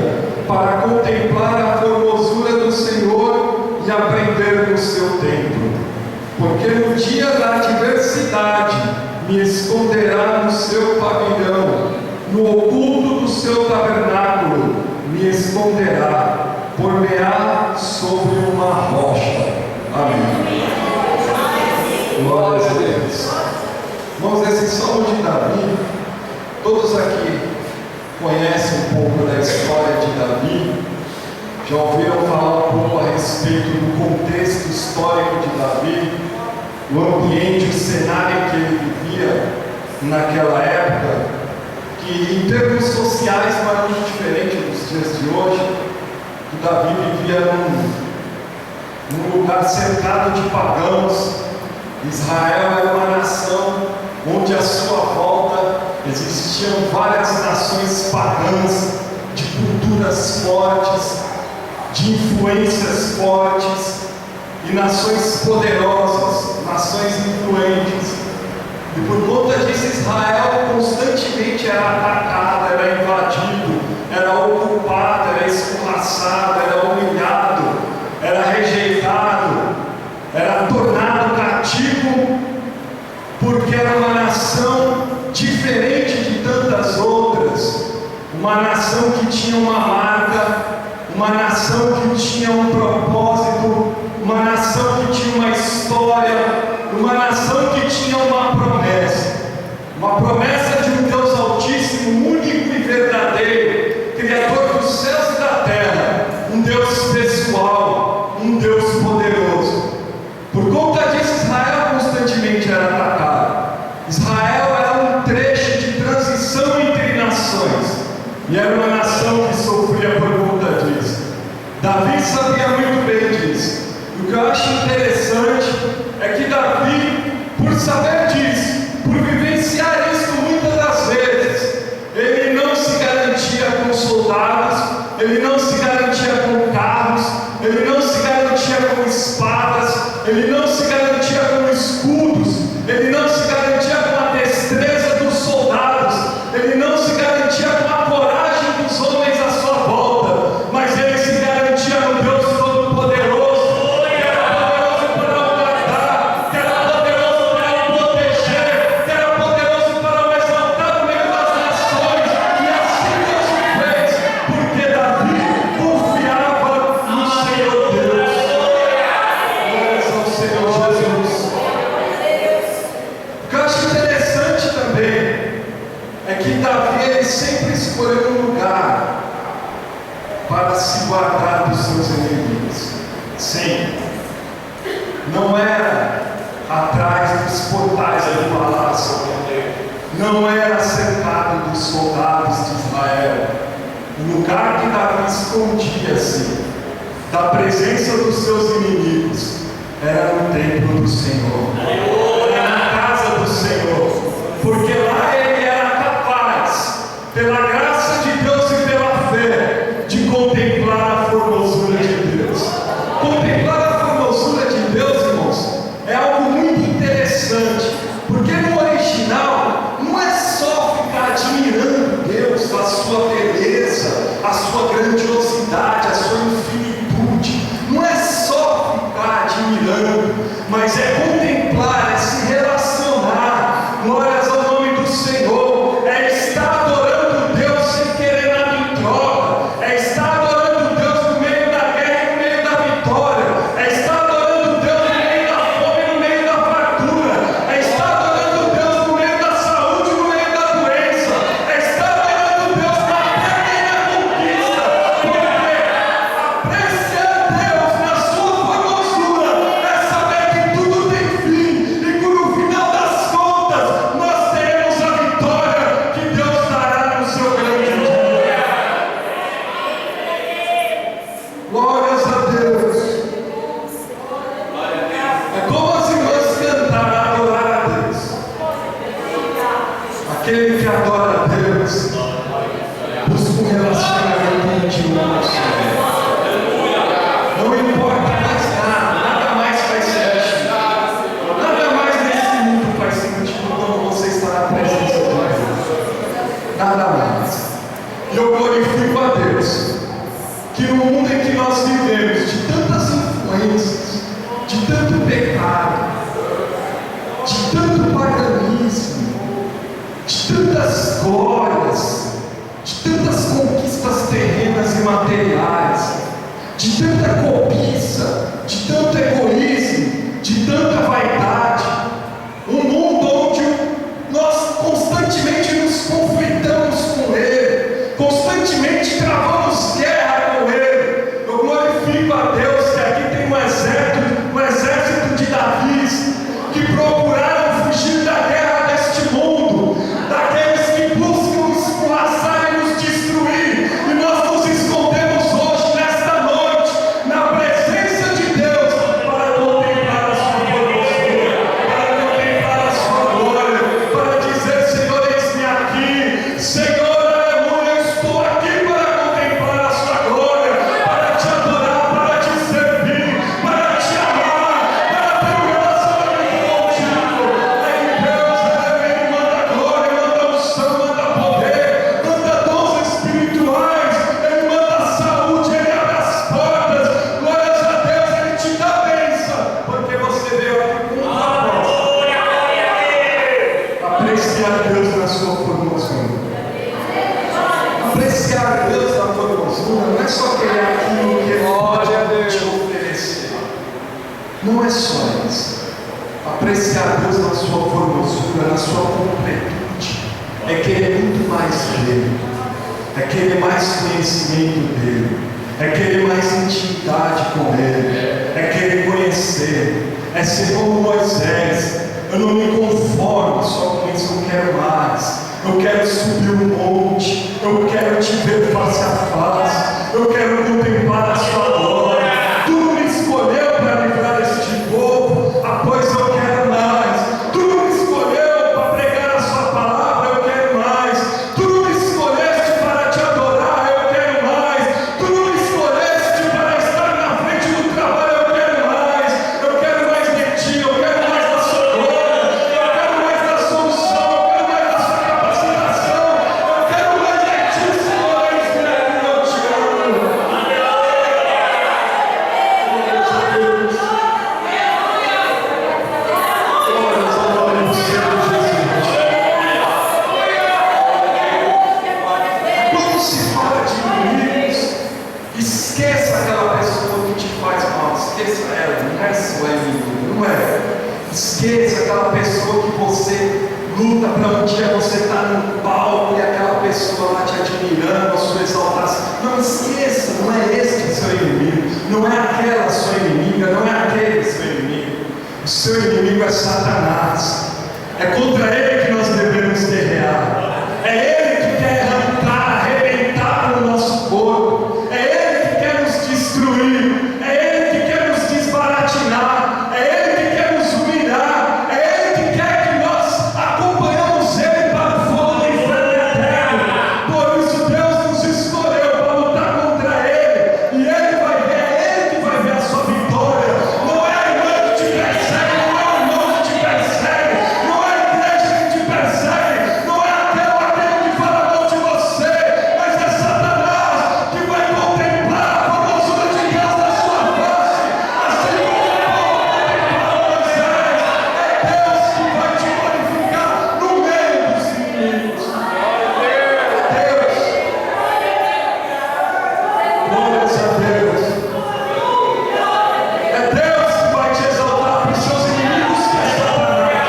para contemplar a formosura do Senhor e aprender no seu templo. Porque no dia da adversidade me esconderá no seu pavilhão, no oculto do seu tabernáculo me esconderá, por-me-á sobre uma rocha. Amém. Glórias a Deus. Irmãos, esse Salmo de Davi, todos aqui conhecem um pouco da história de Davi, já ouviram falar um pouco a respeito do contexto histórico de Davi, o ambiente, o cenário que ele vivia naquela época, que em termos sociais não era muito diferente dos dias de hoje, que Davi vivia num lugar cercado de pagãos. Israel era uma nação onde à sua volta existiam várias nações pagãs, de culturas fortes, de influências fortes, e nações poderosas, nações influentes. E por conta disso, Israel constantemente era atacado, era invadido, era ocupado, era escorraçado, era humilhado, era rejeitado, era tornado cativo, porque era uma nação diferente de tantas outras, uma nação que tinha uma marca, uma nação que tinha um propósito, uma nação que tinha uma história, uma nação que tinha uma promessa de um Deus Altíssimo, único e verdadeiro, Criador dos céus e da terra, um Deus pessoal, um Deus poderoso. Por conta disso, Israel constantemente era atacado. Israel era um trecho de transição entre nações, e era uma nação que sofria por conta disso. Davi sabia muito bem disso. E o que eu acho interessante é que Davi, por saber disso, por vivenciar isso muitas das vezes, ele não se garantia com soldados, ele não se garantia com carros, ele não se garantia com espadas, ele não se garantia com escudos, ele não se garantia com a destreza dos soldados, ele não se garantia com a coragem dos homens à sua volta, mas ele se garantia no Deus Todo-Poderoso, que era poderoso para o guardar, que era poderoso para o proteger, que era poderoso para o exaltar no meio das nações. E assim Deus o fez, porque Davi confiava no Senhor Deus. Glórias ao Senhor Jesus. O que eu acho interessante também é que Davi ele sempre escolheu um lugar para se guardar dos seus inimigos. Sim, não era atrás dos portais do palácio, não era cercado dos soldados de Israel. O lugar que Davi escondia-se da presença dos seus inimigos era no templo do Senhor, era na casa do Senhor, porque lá ele era capaz, pela graça de Deus e pela fé, de contemplar a formosura de Deus. Contemplar a formosura de Deus, irmãos, é algo muito interessante, porque no original não é só ficar admirando Deus, a sua beleza, a sua grandiosidade, a sua infinitude. Não é só ficar admirando, mas é contemplar, é se relacionar. Glórias ao nome do Senhor. É estar adorando Deus sem querer nada em troca. É estar adorando Deus no meio da guerra e no meio da vitória. É estar adorando Deus no meio da fome e no meio da fartura. É estar adorando Deus no meio da saúde e no meio da doença. É estar adorando Deus na perda e na conquista. Porque apreciar Deus na sua formosura é saber que tudo tem fim e que no final das contas nós teremos a vitória que Deus dará no seu grande dia. Glórias a Deus. É como as irmãs cantaram, adorar a Deus. Aquele que adora a Deus busca um relacionamento íntimo com o Senhor. Não importa mais nada mais faz sentido. Nada mais nesse mundo faz sentido quando você está na presença de Deus. Nada mais. E eu glorifico a Deus que no mundo em que nós vivemos, de tantas influências, de tanto pecado, de tanto paganismo, de tantas glórias, de tantas conquistas terrenas e materiais, de tanta cobiça, de tanto egoísmo, de tanta vaidade, um mundo onde nós constantemente nos conflitamos com Ele, constantemente travamos guerra com Ele. Eu glorifico a Deus que aqui tem um exército de Davis que procuraram fugir da guerra deste mundo, daqueles que buscam escorraçar e nos destruir, e nós nos escondemos hoje, nesta noite, na presença de Deus, para contemplar a sua formosura, para contemplar a sua glória, para dizer: Senhor, eis-me aqui, Senhor, aleluia, eu estou aqui para contemplar a sua glória, para te adorar, para te servir, para te amar, para ter um relacionamento contigo. Aí Deus, Ele manda glória, manda unção, manda poder, manda dons espirituais, Ele manda saúde, Ele abre as portas. Glórias a Deus, Ele te dá bênção, porque você veio aqui com um propósito. Apreciar Deus na sua formosura. Apreciar Deus na formosura não é só querer aquilo que Ele pode te oferecer. Não é só isso. Apreciar Deus na sua formosura, na sua completude, é querer muito mais dele, é querer mais conhecimento dele, é querer mais intimidade com ele, é querer conhecer, é ser como Moisés. Eu não me conformo só com isso, eu quero mais. Eu quero subir um monte, eu quero te ver face a face, eu quero contemplar a sua glória. Tu me escolheu para livrar este povo, pois eu quero mais. Tu me escolheu para pregar a sua palavra, eu quero mais. Tu me escolheste para te adorar, eu quero mais. esqueça ela, não é sua inimiga, não é. Esqueça aquela pessoa que você luta para um dia você estar no palco e aquela pessoa lá te admirando, a sua exaltação. Não esqueça, não é este seu inimigo, não é aquela sua inimiga, não é aquele seu inimigo. O seu inimigo é Satanás. É contra ele que nós devemos guerrear. É ele que quer arrebentar o nosso corpo. É ele que quer nos destruir. É ele que quer nos desbaratinar. É ele que quer nos humilhar. É ele que quer que nós acompanhamos ele para o fogo do inferno eterno. Por isso Deus nos escolheu para lutar contra ele. E ele vai ver, é ele que vai ver a sua vitória. Não é a irmã que te persegue, não é o irmão que te persegue, não é a igreja que te persegue, não é aquele que fala mal de você, mas é Satanás que vai contemplar a formosura de Deus na sua face, assim como o povo contemplava Moisés. É Deus que vai te glorificar no meio dos inimigos. É Deus. Glórias a Deus. É Deus que vai te exaltar para os seus inimigos, que é Satanás.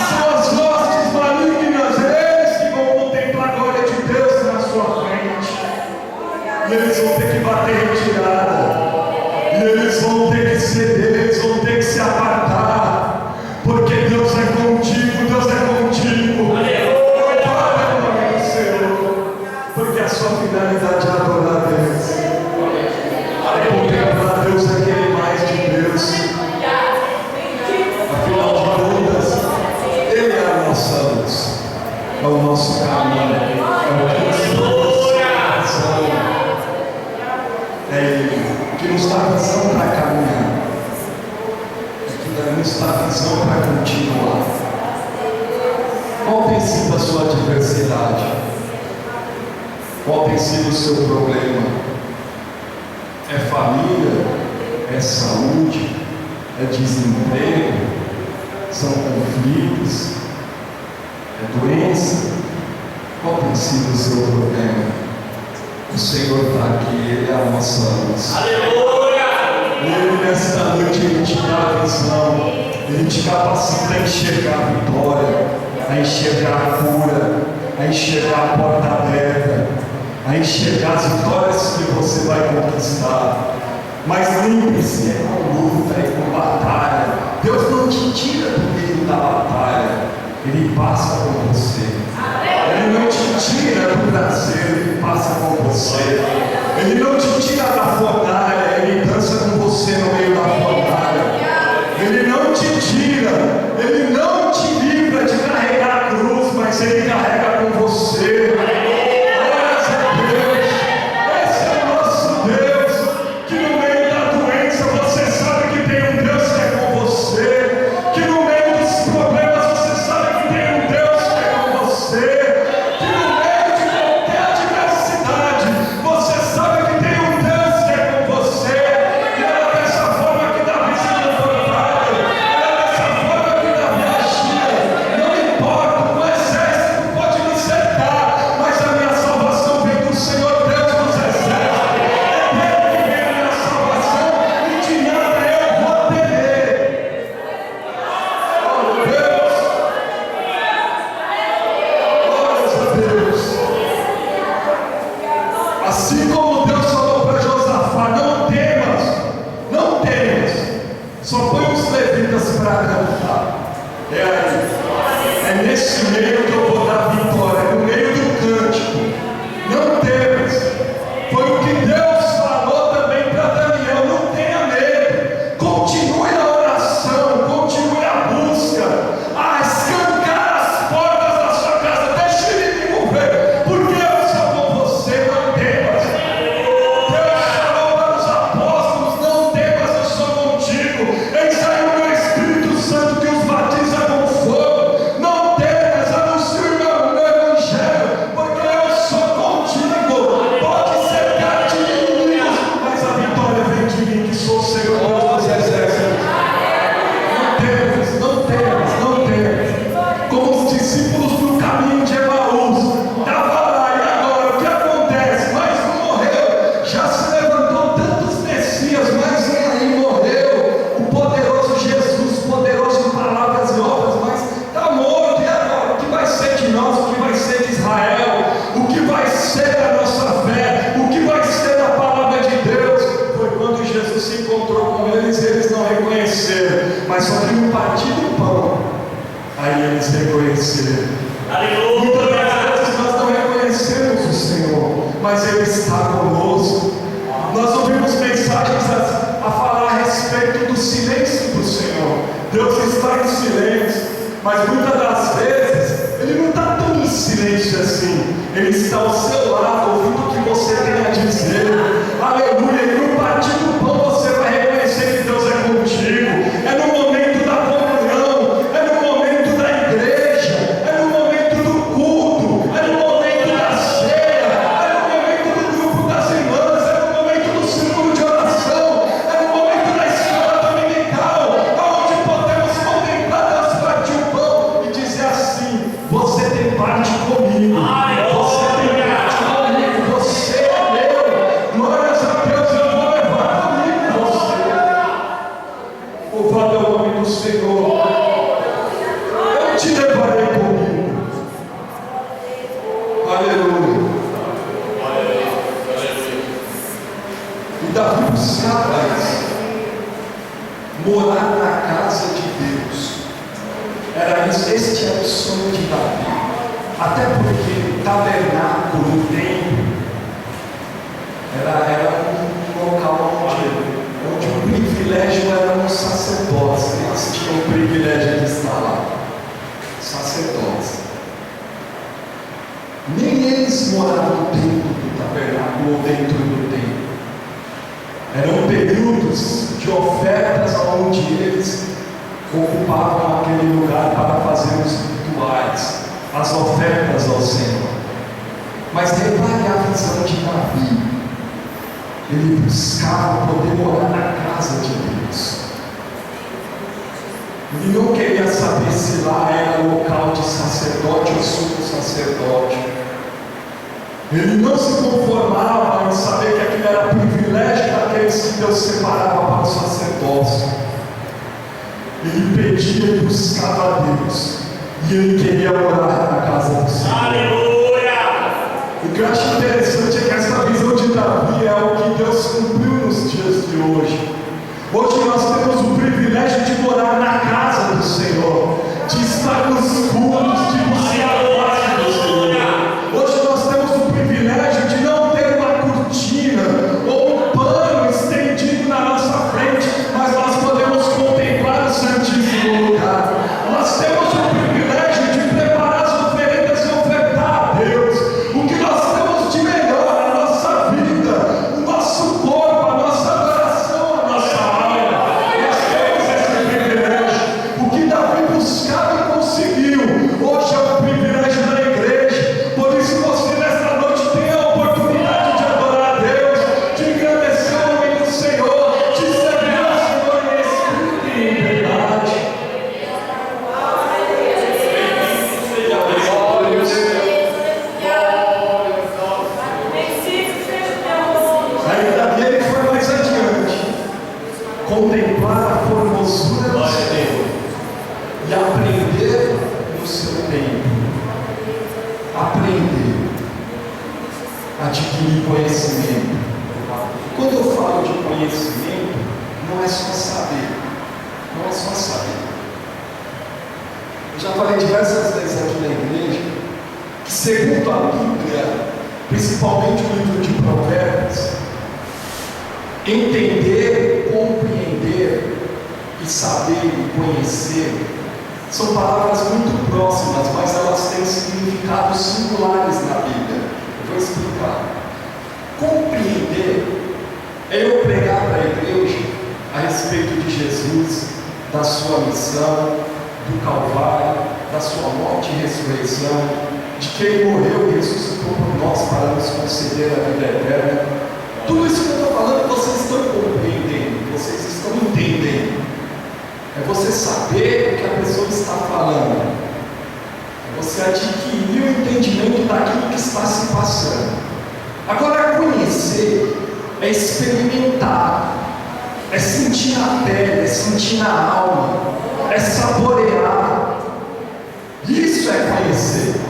São as hostes malignas, eles que vão contemplar a glória de Deus na sua frente. E eles vão ter que bater retirada. E eles vão ter que ceder, eles vão ter que se apartar. Porque Deus é contigo, Deus é contigo. Para o nome do Senhor. Porque a sua finalidade é adorar a Deus. É contemplar Deus, aquele mais de Deus. Afinal de contas, Ele é a nossa luz, é o nosso caminho, é o que nos dá visão. É Ele que nos dá visão para caminhar, que nos dá visão para continuar. Qual tem sido a sua adversidade? Qual tem sido o seu problema? É família? É saúde? É desemprego? São conflitos? É doença? Qual tem sido o seu problema? O Senhor está aqui, Ele é a nossa luz. Ele nesta noite Ele te dá a visão, Ele te capacita a enxergar a vitória, a enxergar a cura, a enxergar a porta aberta, a enxergar as vitórias que você vai conquistar. Mas lembre-se, é com luta, é com batalha. Deus não te tira do meio da batalha, Ele passa com você. Ele não te tira do prazer, Ele passa com você. Ele não te tira da fornalha, Ele dança com você no meio da fornalha. Ele não te tira, Ele não te livra de carregar a cruz, mas Ele carrega com você. Glórias a Deus. Esse é o nosso Deus, que no meio da doença você sabe que tem um Deus que é com você, que no meio dos problemas você sabe que tem um Deus que é com você, que no meio reconheceram, mas só que no partir do pão, aí eles reconheceram. Muitas das vezes nós não reconhecemos o Senhor, mas Ele está conosco. Nós ouvimos mensagens a falar a respeito do silêncio do Senhor. Deus está em silêncio, mas muitas das vezes Ele não está tão em silêncio assim. Ele está ao seu lado, ouvindo o que você tem a dizer. Aleluia, e no partir do pão você vai reconhecer que Deus é contigo. É no momento da comunhão, é no momento da igreja, é no momento do culto, é no momento da ceia, é no momento do grupo das irmãs, é no momento do círculo de oração, é no momento da escola dominical, onde podemos contemplar Deus partir o pão e dizer assim: você tem parte comigo. Morar na casa de Deus. Este era o sonho de Davi. Até porque tabernáculo, templo, era um local onde o privilégio era um sacerdote. Eles tinham o privilégio de estar lá. Sacerdotes. Nem eles moravam dentro do tabernáculo ou dentro do templo. Eram períodos de ofertas onde eles ocupavam aquele lugar para fazer os rituais, as ofertas ao Senhor. Mas repare a visão de Davi. Ele buscava poder morar na casa de Deus. Ele não queria saber se lá era local de sacerdote ou sumo sacerdote. Ele não se conformava em saber que aquilo era privilégio daqueles que Deus separava para o sacerdócio. Ele pedia e buscava a Deus, e ele queria morar na casa do Senhor. Aleluia! O que eu acho interessante é que essa visão de Davi é o que Deus cumpriu nos dias de hoje. Hoje nós temos o privilégio de morar na casa do Senhor, de estar nos cultos, de buscar a face do Senhor. Hoje nós temos o privilégio de não ter uma cortina ou um pano estendido na nossa frente, mas nós podemos contemplar o Santíssimo Lugar. Nós temos o privilégio de preparar as oferendas e ofertar a Deus. O que nós temos de melhor na nossa vida, o nosso corpo, a nossa adoração, a nossa alma. Nós temos esse privilégio. O que Davi buscava e conseguiu, hoje é o privilégio da igreja. Por isso você nesta noite tem a oportunidade de adorar a Deus, de engrandecer o nome do Senhor, de servir ao Senhor em espírito e em verdade. Aí Davi ele foi mais adiante, contemplar a formosura do Senhor e aprender no seu tempo. Aprender, adquirir conhecimento. Quando eu falo de conhecimento, não é só saber, não é só saber. Eu já falei diversas vezes aqui na igreja que, segundo a Bíblia, principalmente o livro de Provérbios, entender, compreender e saber e conhecer são palavras muito próximas, mas elas têm significados singulares na Bíblia. Eu vou explicar. Compreender é eu pregar para a igreja a respeito de Jesus, da sua missão, do Calvário, da sua morte e ressurreição, de que Ele morreu e ressuscitou por nós para nos conceder a vida eterna. Tudo isso que eu estou falando, vocês estão compreendendo, vocês estão entendendo. É você saber o que a pessoa está falando. É você adquirir o entendimento daquilo que está se passando. Agora, conhecer é experimentar, é sentir na pele, é sentir na alma, é saborear. Isso é conhecer.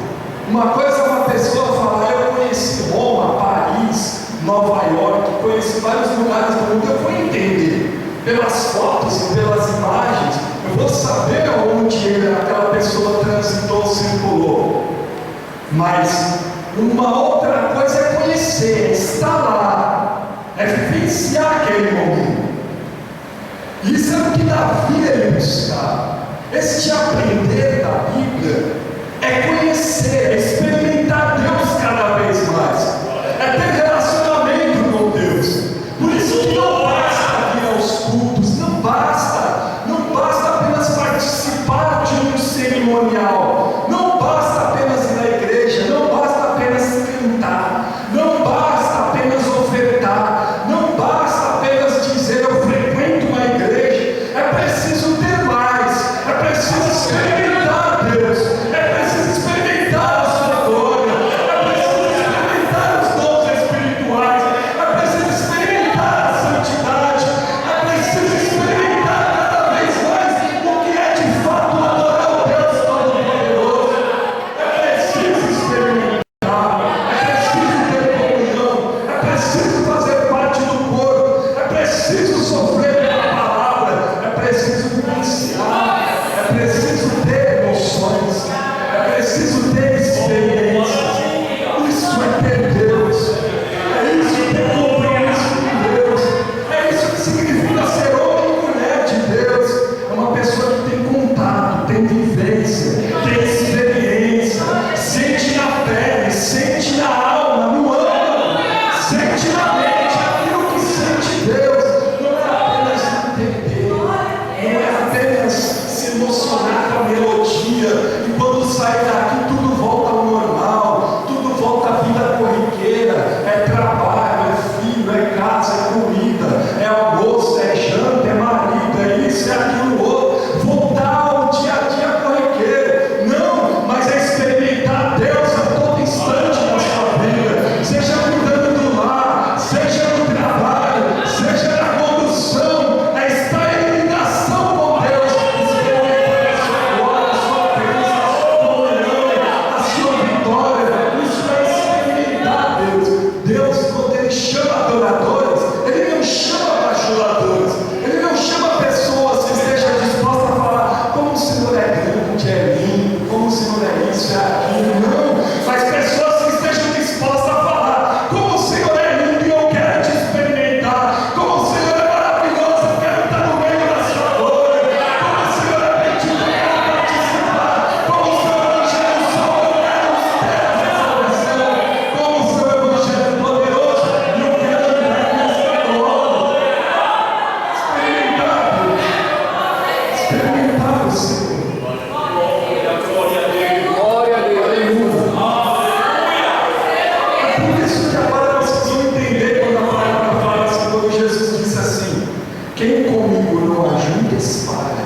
Uma coisa é uma pessoa falar: eu conheci Roma, Paris, Nova York, conheci vários lugares do mundo. Eu vou entender pelas fotos e pelas imagens, eu vou saber onde aquela pessoa transitou, circulou. Mas uma outra coisa é conhecer, é estar lá, é vivenciar aquele momento. Isso é o que Davi ele buscava. Este aprender da Bíblia é conhecer, é experimentar Deus cada vez mais, é ter relacionamento com Deus. Por isso que não basta vir aos cultos, não basta apenas participar de um cerimonial, não basta apenas ir à igreja, não basta apenas cantar, não basta apenas ofertar, não basta apenas dizer eu frequento uma igreja. É preciso ter mais, é preciso experimentar Deus, é preciso experimentar a sua glória, é preciso experimentar os dons espirituais, é preciso experimentar a santidade, é preciso experimentar cada vez mais o que é de fato adorar o Deus Todo-Poderoso. É preciso experimentar, é preciso ter comunhão, é preciso fazer parte do corpo, é preciso sofrer pela palavra, é preciso vivenciar, é preciso ter emoções, é preciso ter experiências. Isso é ter Deus, é isso que ter compromisso com Deus, é isso que significa ser homem e mulher de Deus. É uma pessoa que tem contato, tem vivência, tem experiência, sente na pele, sente na alma, no âmago, sente na mente aquilo que sente Deus. Não é apenas entender, não é apenas se emocionar com a melodia e quando sai daqui tudo volta ao normal, tudo volta à vida corriqueira. É trabalho, é filho, é casa, é comida, é almoço, é janta, é marido, é isso, é aquilo outro, voltar ao dia a dia corriqueiro. Não, mas é experimentar Deus a todo instante na sua vida, seja cuidando do lar, seja no trabalho, seja na condução, é estar em ligação com Deus, experimentar a sua glória, a sua bênção, a sua comunhão, a sua vitória. Isso é experimentar Deus. Deus, quando Ele chama adoradores, Ele não chama bajuladores, Ele não chama pessoas que estejam dispostas a falar como o Senhor é grande, é lindo, como o Senhor é isso, é aquilo. Não, mas pessoas que estejam dispostas a falar como o Senhor é lindo e eu quero te experimentar, como o Senhor é maravilhoso, eu quero estar no meio da sua glória, como o Senhor é bendito, eu quero participar, como o seu evangelho só eu quero ter essa visão, como o seu evangelho poderoso e eu quero entrar nessa glória. Experimentar o Senhor. Glória a Deus. É por isso que agora nós precisamos entender quando a palavra fala assim, quando Jesus disse assim: quem comigo não ajuda, espalha.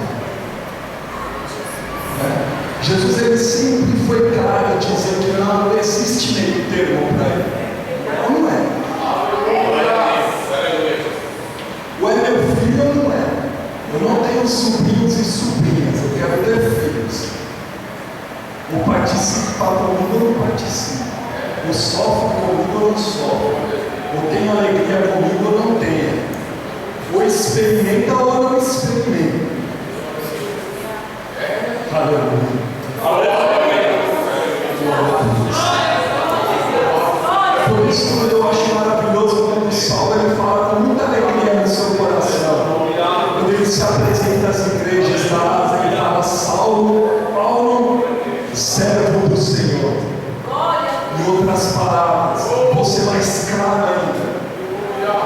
Jesus ele sempre foi claro em dizer que não existe meio termo para ele. Não é. Ou é meu filho ou não é. Eu não tenho sobrinhos e sobrinhas, eu quero ter filhos. Ou participa comigo ou não participa. Ou sofre comigo ou não sofre. Ou tem alegria comigo ou não tenha. Ou experimenta ou não experimenta. Aleluia. Por isso eu acho maravilhoso quando o Saulo ele fala com muita alegria no seu coração. Quando ele se apresenta às igrejas da Ásia, ele fala: Paulo, servo do Senhor. Em outras palavras, você vai escravo ainda.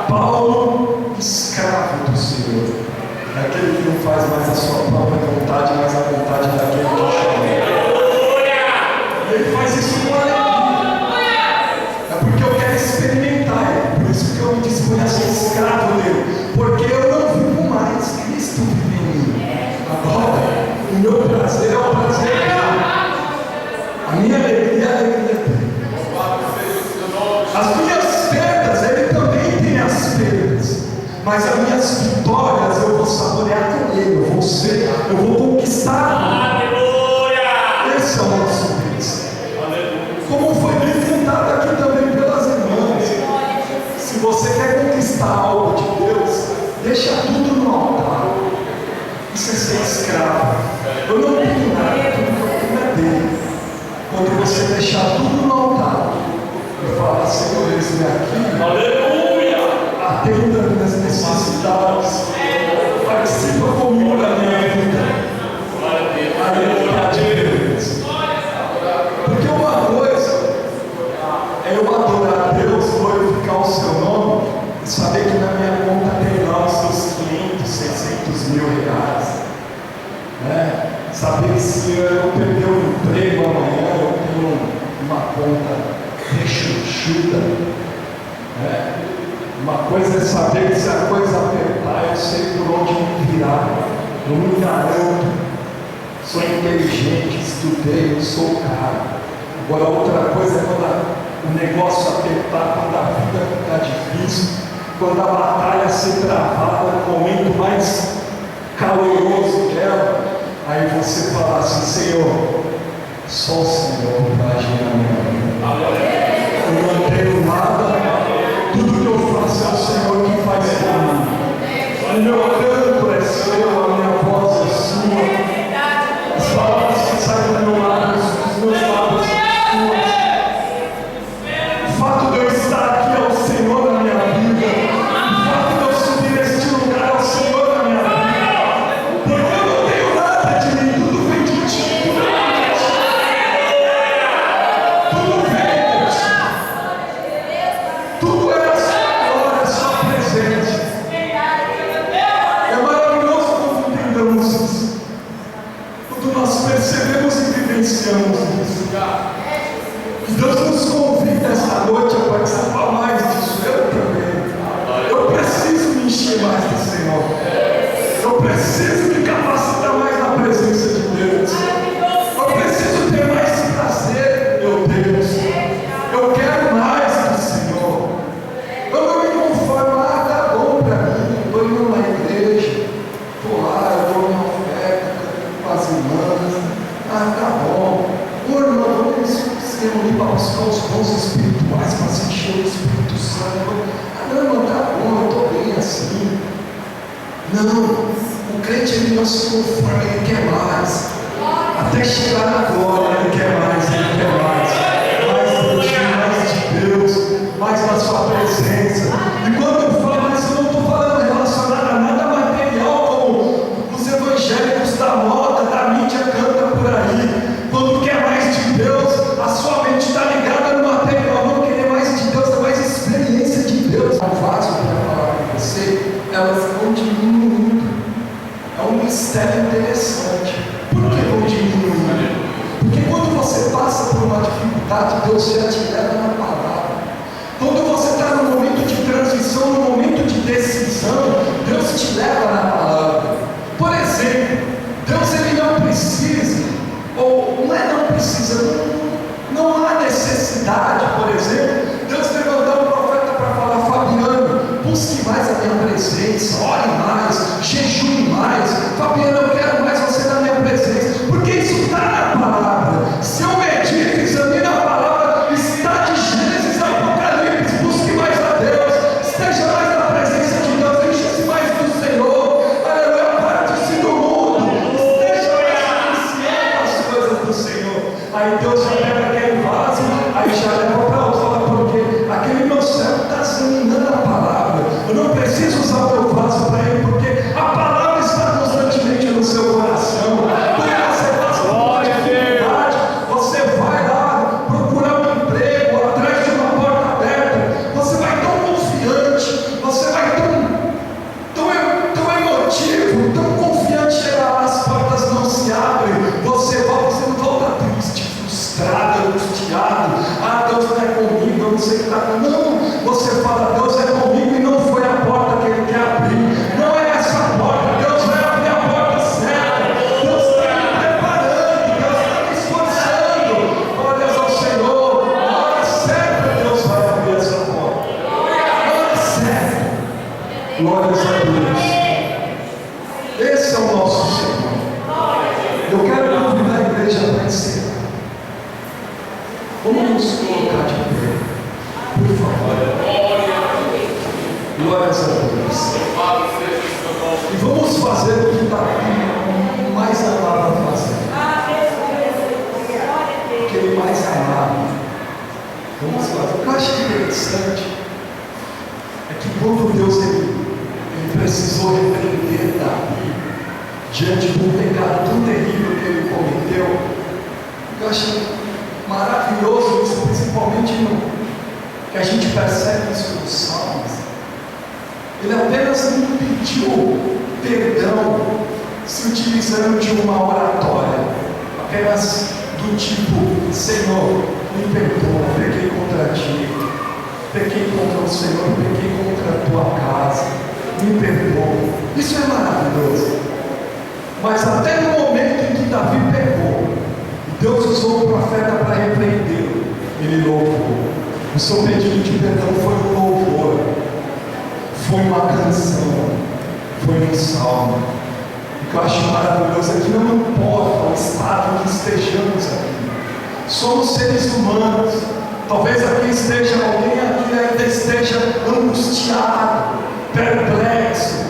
Paulo, escravo do Senhor. É aquele que não faz mais a sua própria vontade, mas a vontade daquele que chama. E ele faz isso com alegria. É porque eu quero experimentar ele. Por isso que eu me disponho a ser escravo dele. Porque eu não vivo mais, Cristo vive em mim. Agora, o meu prazer é o prazer dele. A minha alegria é a alegria dele. As minhas perdas, ele também tem as perdas. Mas as minhas vitórias eu vou saborear com ele. Eu vou conquistar. Esse é o nosso Deus. Como foi bem cantado aqui também pelas irmãs. Se você quer conquistar algo de Deus, deixa tudo no altar. você ser escravo. Eu não tenho nada, tudo que eu tenho é dele. Quando você deixar tudo no altar e falar, Senhor, eis-me aqui, Aleluia! atenda minhas necessidades, participa comigo da minha vida. Aleluia! Porque uma coisa é eu adorar a Deus, glorificar o seu nome e saber que na minha conta tem lá os seus 500, 600 mil reais, né? Saber que se eu perder o emprego amanhã, eu tenho uma conta rechuchuda, né? Uma coisa é saber que se a coisa apertar, eu sei por onde me virar, eu me garanto, sou inteligente, estudei, eu sou cara. Agora outra coisa é quando o negócio apertar, quando a vida ficar difícil, quando a batalha se travar no momento mais caloroso dela, aí você fala assim, Senhor, só o Senhor vai agir na minha vida. Eu não tenho nada, tudo que eu faço é o Senhor que faz por mim. O meu canto é seu, a minha voz é sua, as palavras que saem do meu lado, dos meus lábios são suas. O fato de eu estar aqui é o Senhor na minha vida. O fato de eu subir neste lugar é o Senhor na minha vida. Porque eu não tenho nada de mim, tudo vem de ti. Tudo vem de ti. Tudo é a sua glória, a sua presença. É maravilhoso quando entendemos isso. Quando nós percebemos e vivenciamos isso. Deus nos convida esta noite a participar mais disso. Eu também. Eu preciso me encher mais do Senhor. Eu preciso me capacitar mais na presença de Deus. Eu preciso ter mais prazer, meu Deus. Eu quero mais do Senhor. Eu não me conformo, tá bom para mim. Estou indo na igreja, estou lá, eu dou minha oferta com as irmãs. Tá bom. Irmão, vamos reunir para buscar os dons espirituais, para se encher do Espírito Santo. Não, tá bom, eu estou bem assim. Não, o crente ele não se conforma, ele quer mais. Até chegar na glória, ele quer mais, ele quer mais. Mais de Deus, mais da sua presença. E quando eu falo isso, eu não estou falando relacionado a nada material, como os evangélicos da moda, da mídia canta por aí. Quando quer mais de Deus, a sua mente está ligada no material. Não querer mais de Deus, é mais experiência de Deus. O vaso para falar com você, elas vão diminuindo. É um mistério interessante. Por que vão diminuindo? Porque quando você passa por uma dificuldade, Deus já te leva na palavra. Quando você está no momento de transição, no momento de decisão, Deus te leva na palavra. Por exemplo, Deus ele não precisa, ou não precisa, não há necessidade, por exemplo, Deus levantar um profeta para falar, Fabiano, busque mais a minha presença, ore mais, jejue mais, Fabiano, eu quero mais você na minha presença, porque isso está na palavra. Se eu medito, examino a palavra, está de Gênesis a Apocalipse, busque mais a Deus, esteja mais na presença de Deus, enche-se mais do Senhor, aleluia, parte-se do mundo, esteja mais consciente das coisas do Senhor. Aí Deus já pega aquele vaso, aí já leva para outro, fala, porque aquele meu servo está examinando a palavra, eu não preciso usar o meu vaso para ele, porque a palavra está constantemente no seu coração. Quando você passa por uma dificuldade, você vai lá procurar um emprego, atrás de uma porta aberta, você vai tão confiante, você vai tão emotivo, tão confiante, chega lá, as portas não se abrem, você não volta triste, frustrado, angustiado, Deus não é comigo, eu não sei o que está acontecendo. Não, você fala, Deus é comigo e não foi a porta que Ele quer abrir, não é essa porta, Deus vai abrir a porta certa, Deus está me preparando, Deus está me esforçando, glórias ao Senhor, na hora certa Deus vai abrir essa porta, na hora certa, glórias a Deus. Esse é o nosso Senhor. Eu quero convidar a igreja para encerrar. Vamos nos colocar de pé, por favor. Glórias a Deus. E vamos fazer o que está aqui. Deus ele precisou repreender Davi diante do pecado tão terrível que ele cometeu. Eu acho maravilhoso isso, principalmente no que a gente percebe isso nos Salmos. Ele apenas não pediu perdão se utilizando de uma oratória, apenas do tipo: Senhor, me perdoa, pequei contra ti, pequei contra o Senhor, pequei contra a tua casa, me perdoa. Isso é maravilhoso. Mas até no momento em que Davi pecou, Deus usou o profeta para repreendê-lo, ele louvou. O seu pedido de perdão foi um louvor, foi uma canção, foi um salmo. O que eu acho maravilhoso é que não importa o estado que estejamos aqui, somos seres humanos. Talvez aqui esteja alguém aqui ainda esteja angustiado, perplexo,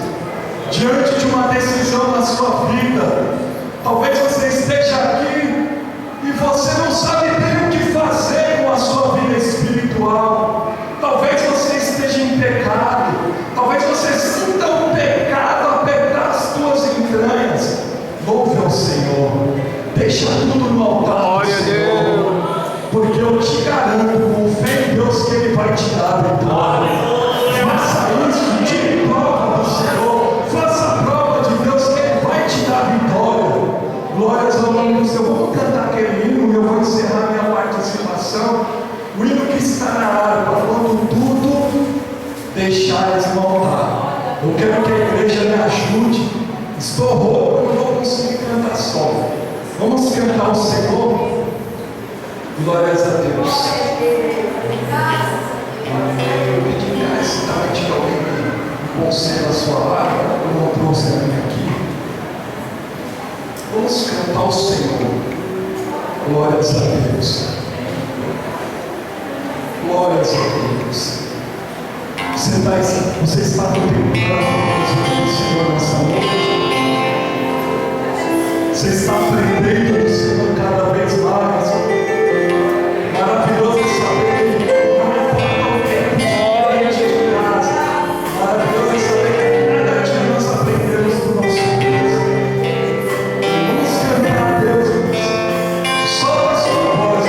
diante de uma decisão na sua vida. Talvez você esteja aqui e você não sabe bem o que fazer com a sua vida espiritual. Talvez você esteja em pecado, talvez você sinta um pecado apertar as tuas entranhas. Louve ao Senhor, deixa tudo no altar do Senhor, porque eu te garanto, com fé em Deus, que Ele vai te dar a vitória. Faça isso, tire prova do Senhor, faça a prova de Deus, que Ele vai te dar a vitória. Glórias ao nome do Senhor. Vamos cantar aquele hino e eu vou encerrar minha participação. O hino que está na harpa: quando tudo deixares no altar. Eu quero que a igreja me ajude. Estou rouco, eu não vou conseguir cantar só. Vamos cantar o Senhor. Glórias a Deus. Eu pedi encarecidamente que alguém me conceda a sua harpa. Eu não trouxe a minha aqui. Vamos cantar o Senhor. Glórias a Deus. Glórias a Deus. Você está contemplando a presença do Senhor nessa noite. Você está aprendendo do Senhor cada vez mais. Maravilhoso saber que não importa o tempo de casa. Maravilhoso saber que cada dia nós aprendemos do nosso Deus. Vamos cantar a Deus, irmãos. Só a sua voz,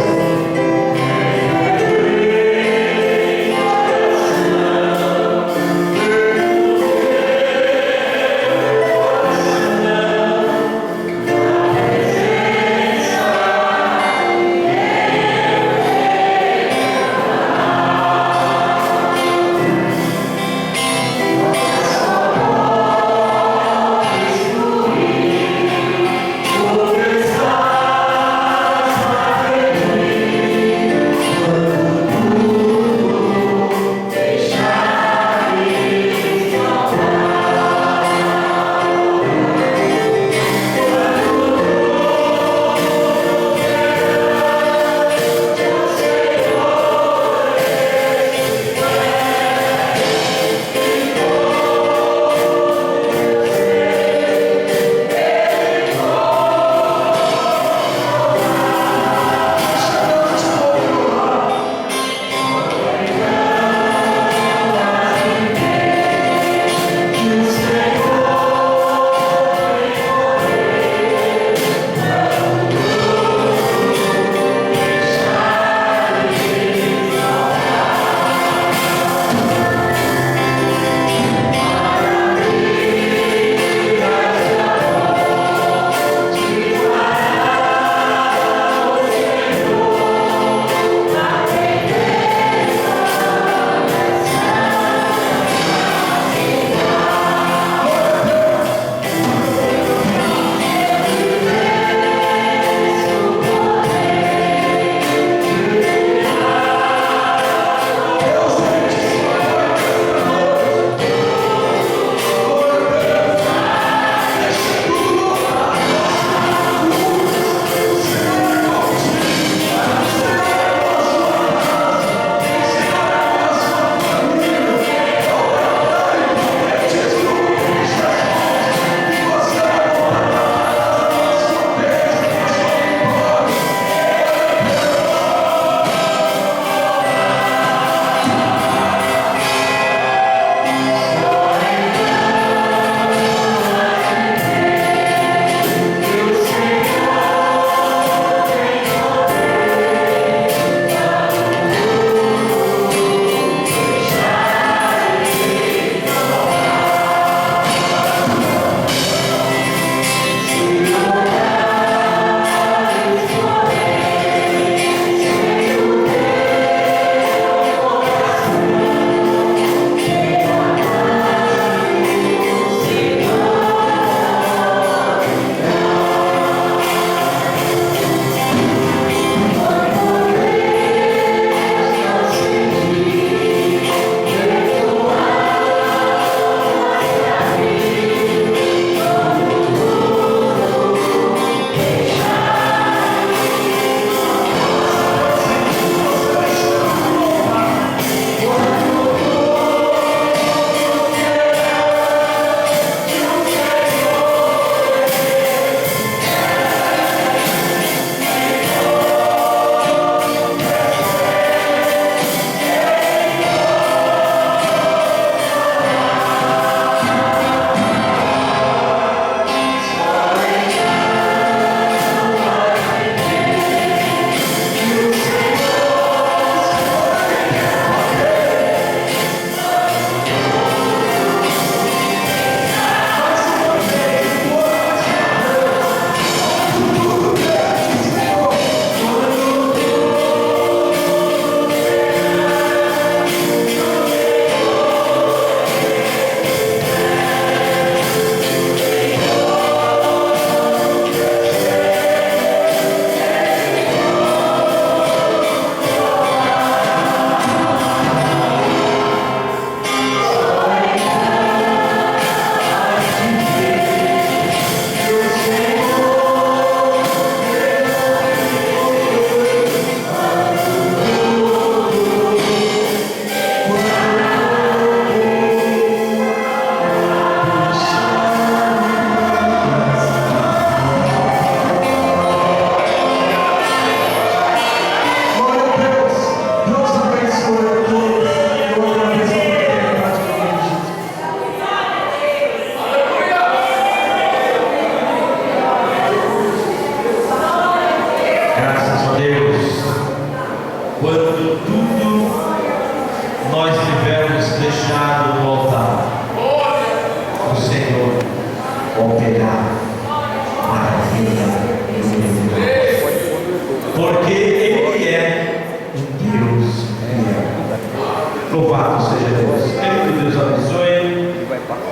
Louvado seja Deus. Que Deus abençoe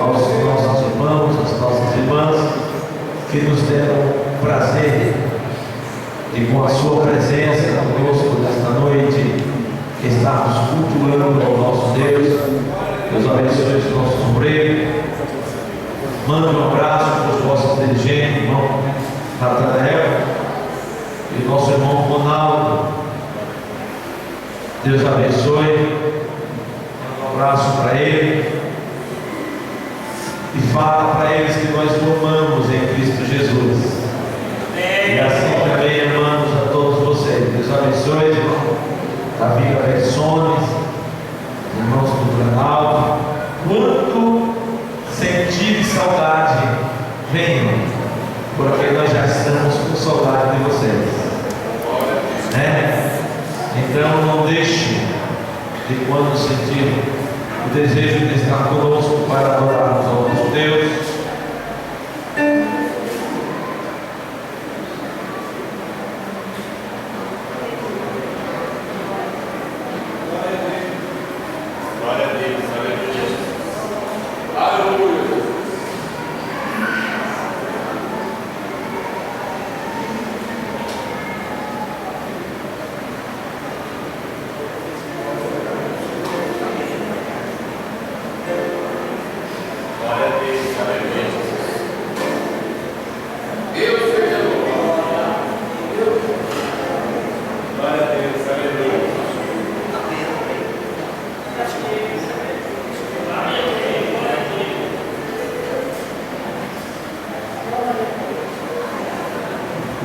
aos nossos irmãos, às nossas irmãs, que nos deram prazer de, com a sua presença conosco nesta noite, estarmos cultuando ao nosso Deus. Deus abençoe os nossos obreiros. Manda um abraço para os nossos dirigentes, irmão Natanael e o nosso irmão Ronaldo. Deus abençoe. Um abraço para ele. E fala para eles que nós o amamos em Cristo Jesus. E assim também amamos a todos vocês. Deus abençoe, irmão Davi Persones, irmãos do Planalto. Quanto sentir saudade, venham, porque nós já estamos com saudade de vocês, né? Então não deixe de, quando sentir o desejo de estar conosco para adorarmos ao nosso Deus,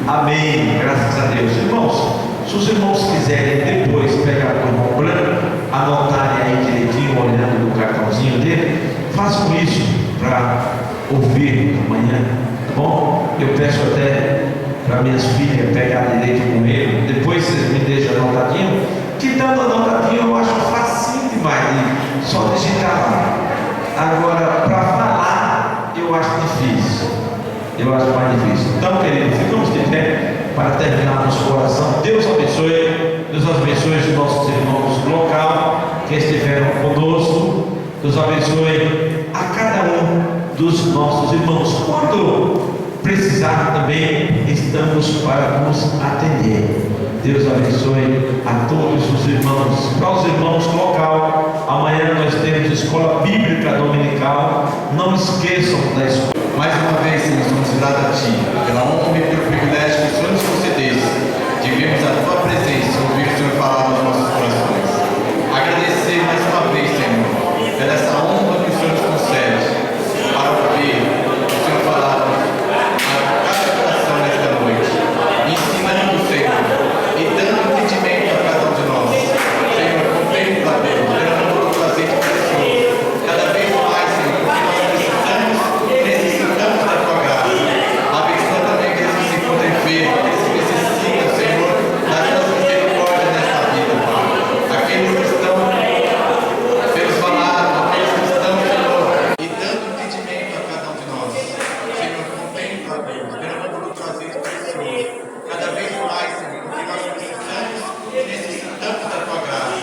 amém, graças a Deus. Irmãos, se os irmãos quiserem depois pegar o irmão branco, anotarem aí direitinho, olhando no cartãozinho dele, façam isso para ouvir amanhã, tá bom? Eu peço até para minhas filhas pegar direito com ele, depois vocês me deixam anotadinho, que dando anotadinho eu acho facinho demais, só digitar lá. Agora, para falar, eu acho difícil. Eu acho mais difícil. Então, querido, ficamos de pé para terminar nosso coração. Deus abençoe os nossos irmãos do local que estiveram conosco. Deus abençoe a cada um dos nossos irmãos. Quando precisar também, estamos para nos atender. Deus abençoe a todos os irmãos. Para os irmãos do local, amanhã nós temos escola bíblica dominical. Não esqueçam da escola. Mais uma vez, Senhor, somos gratos a Ti, pela honra e pelo privilégio que o Senhor nos concedesse de vermos a Tua presença, ouvir o Senhor falar nos nossos corações. Agradecer mais uma vez, Senhor, pela essa honra que o Senhor nos concede, para ouvir o Senhor falar a cada coração nesta noite, ensinando, Senhor, e dando entendimento a cada um de nós. Senhor, contempla, Deus, derramando o teu azeite precioso, cada vez mais, Senhor, porque nós necessitamos da Tua graça. Abençoa também aqueles que se encontram enfermos, aqueles que necessitam, Senhor, da Tua misericórdia nesta vida, Pai. Aqueles que estão pelos valados, aqueles que estão, Senhor, e dando entendimento a cada um de nós. Senhor, contempla, Deus, derramando o Teu azeite precioso, cada vez mais, Senhor, porque nós precisamos e necessitamos da Tua graça.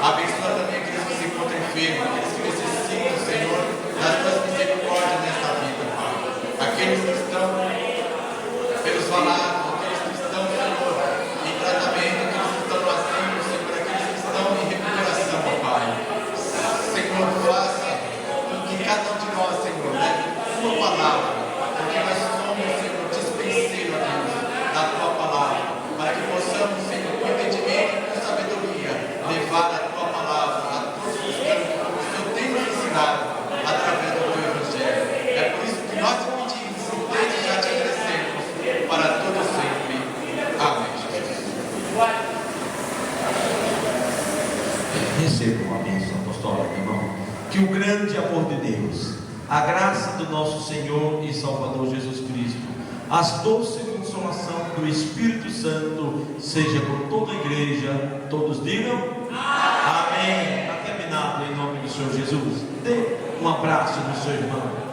Abençoa também aqueles que se encontram enfermos, aqueles que necessitam, Senhor, das Tuas misericórdias nesta vida, Pai. Aqueles que estão pelos valados, aqueles que estão, Senhor, em tratamento, aqueles que estão no asilo, Senhor, aqueles que estão em recuperação, ó Pai. Senhor, faça com que cada um de nós, Senhor, leve Tua palavra, porque nós somos, Senhor, dispenseiros, Deus, da Tua palavra, para que possamos, Senhor, com entendimento e com sabedoria, levar a Tua palavra a todos os campos que o Senhor tem nos ensinado através do Teu Evangelho. É por isso que nós te pedimos e desde já te agradecemos para todo sempre. Amém, Jesus. Recebam a bênção apostólica, irmão. Que o grande amor de Deus, a graça do nosso Senhor e Salvador Jesus Cristo, as doces consolação do Espírito Santo seja com toda a igreja. Todos digam amém. Está terminado em nome do Senhor Jesus. Dê um abraço no seu irmão.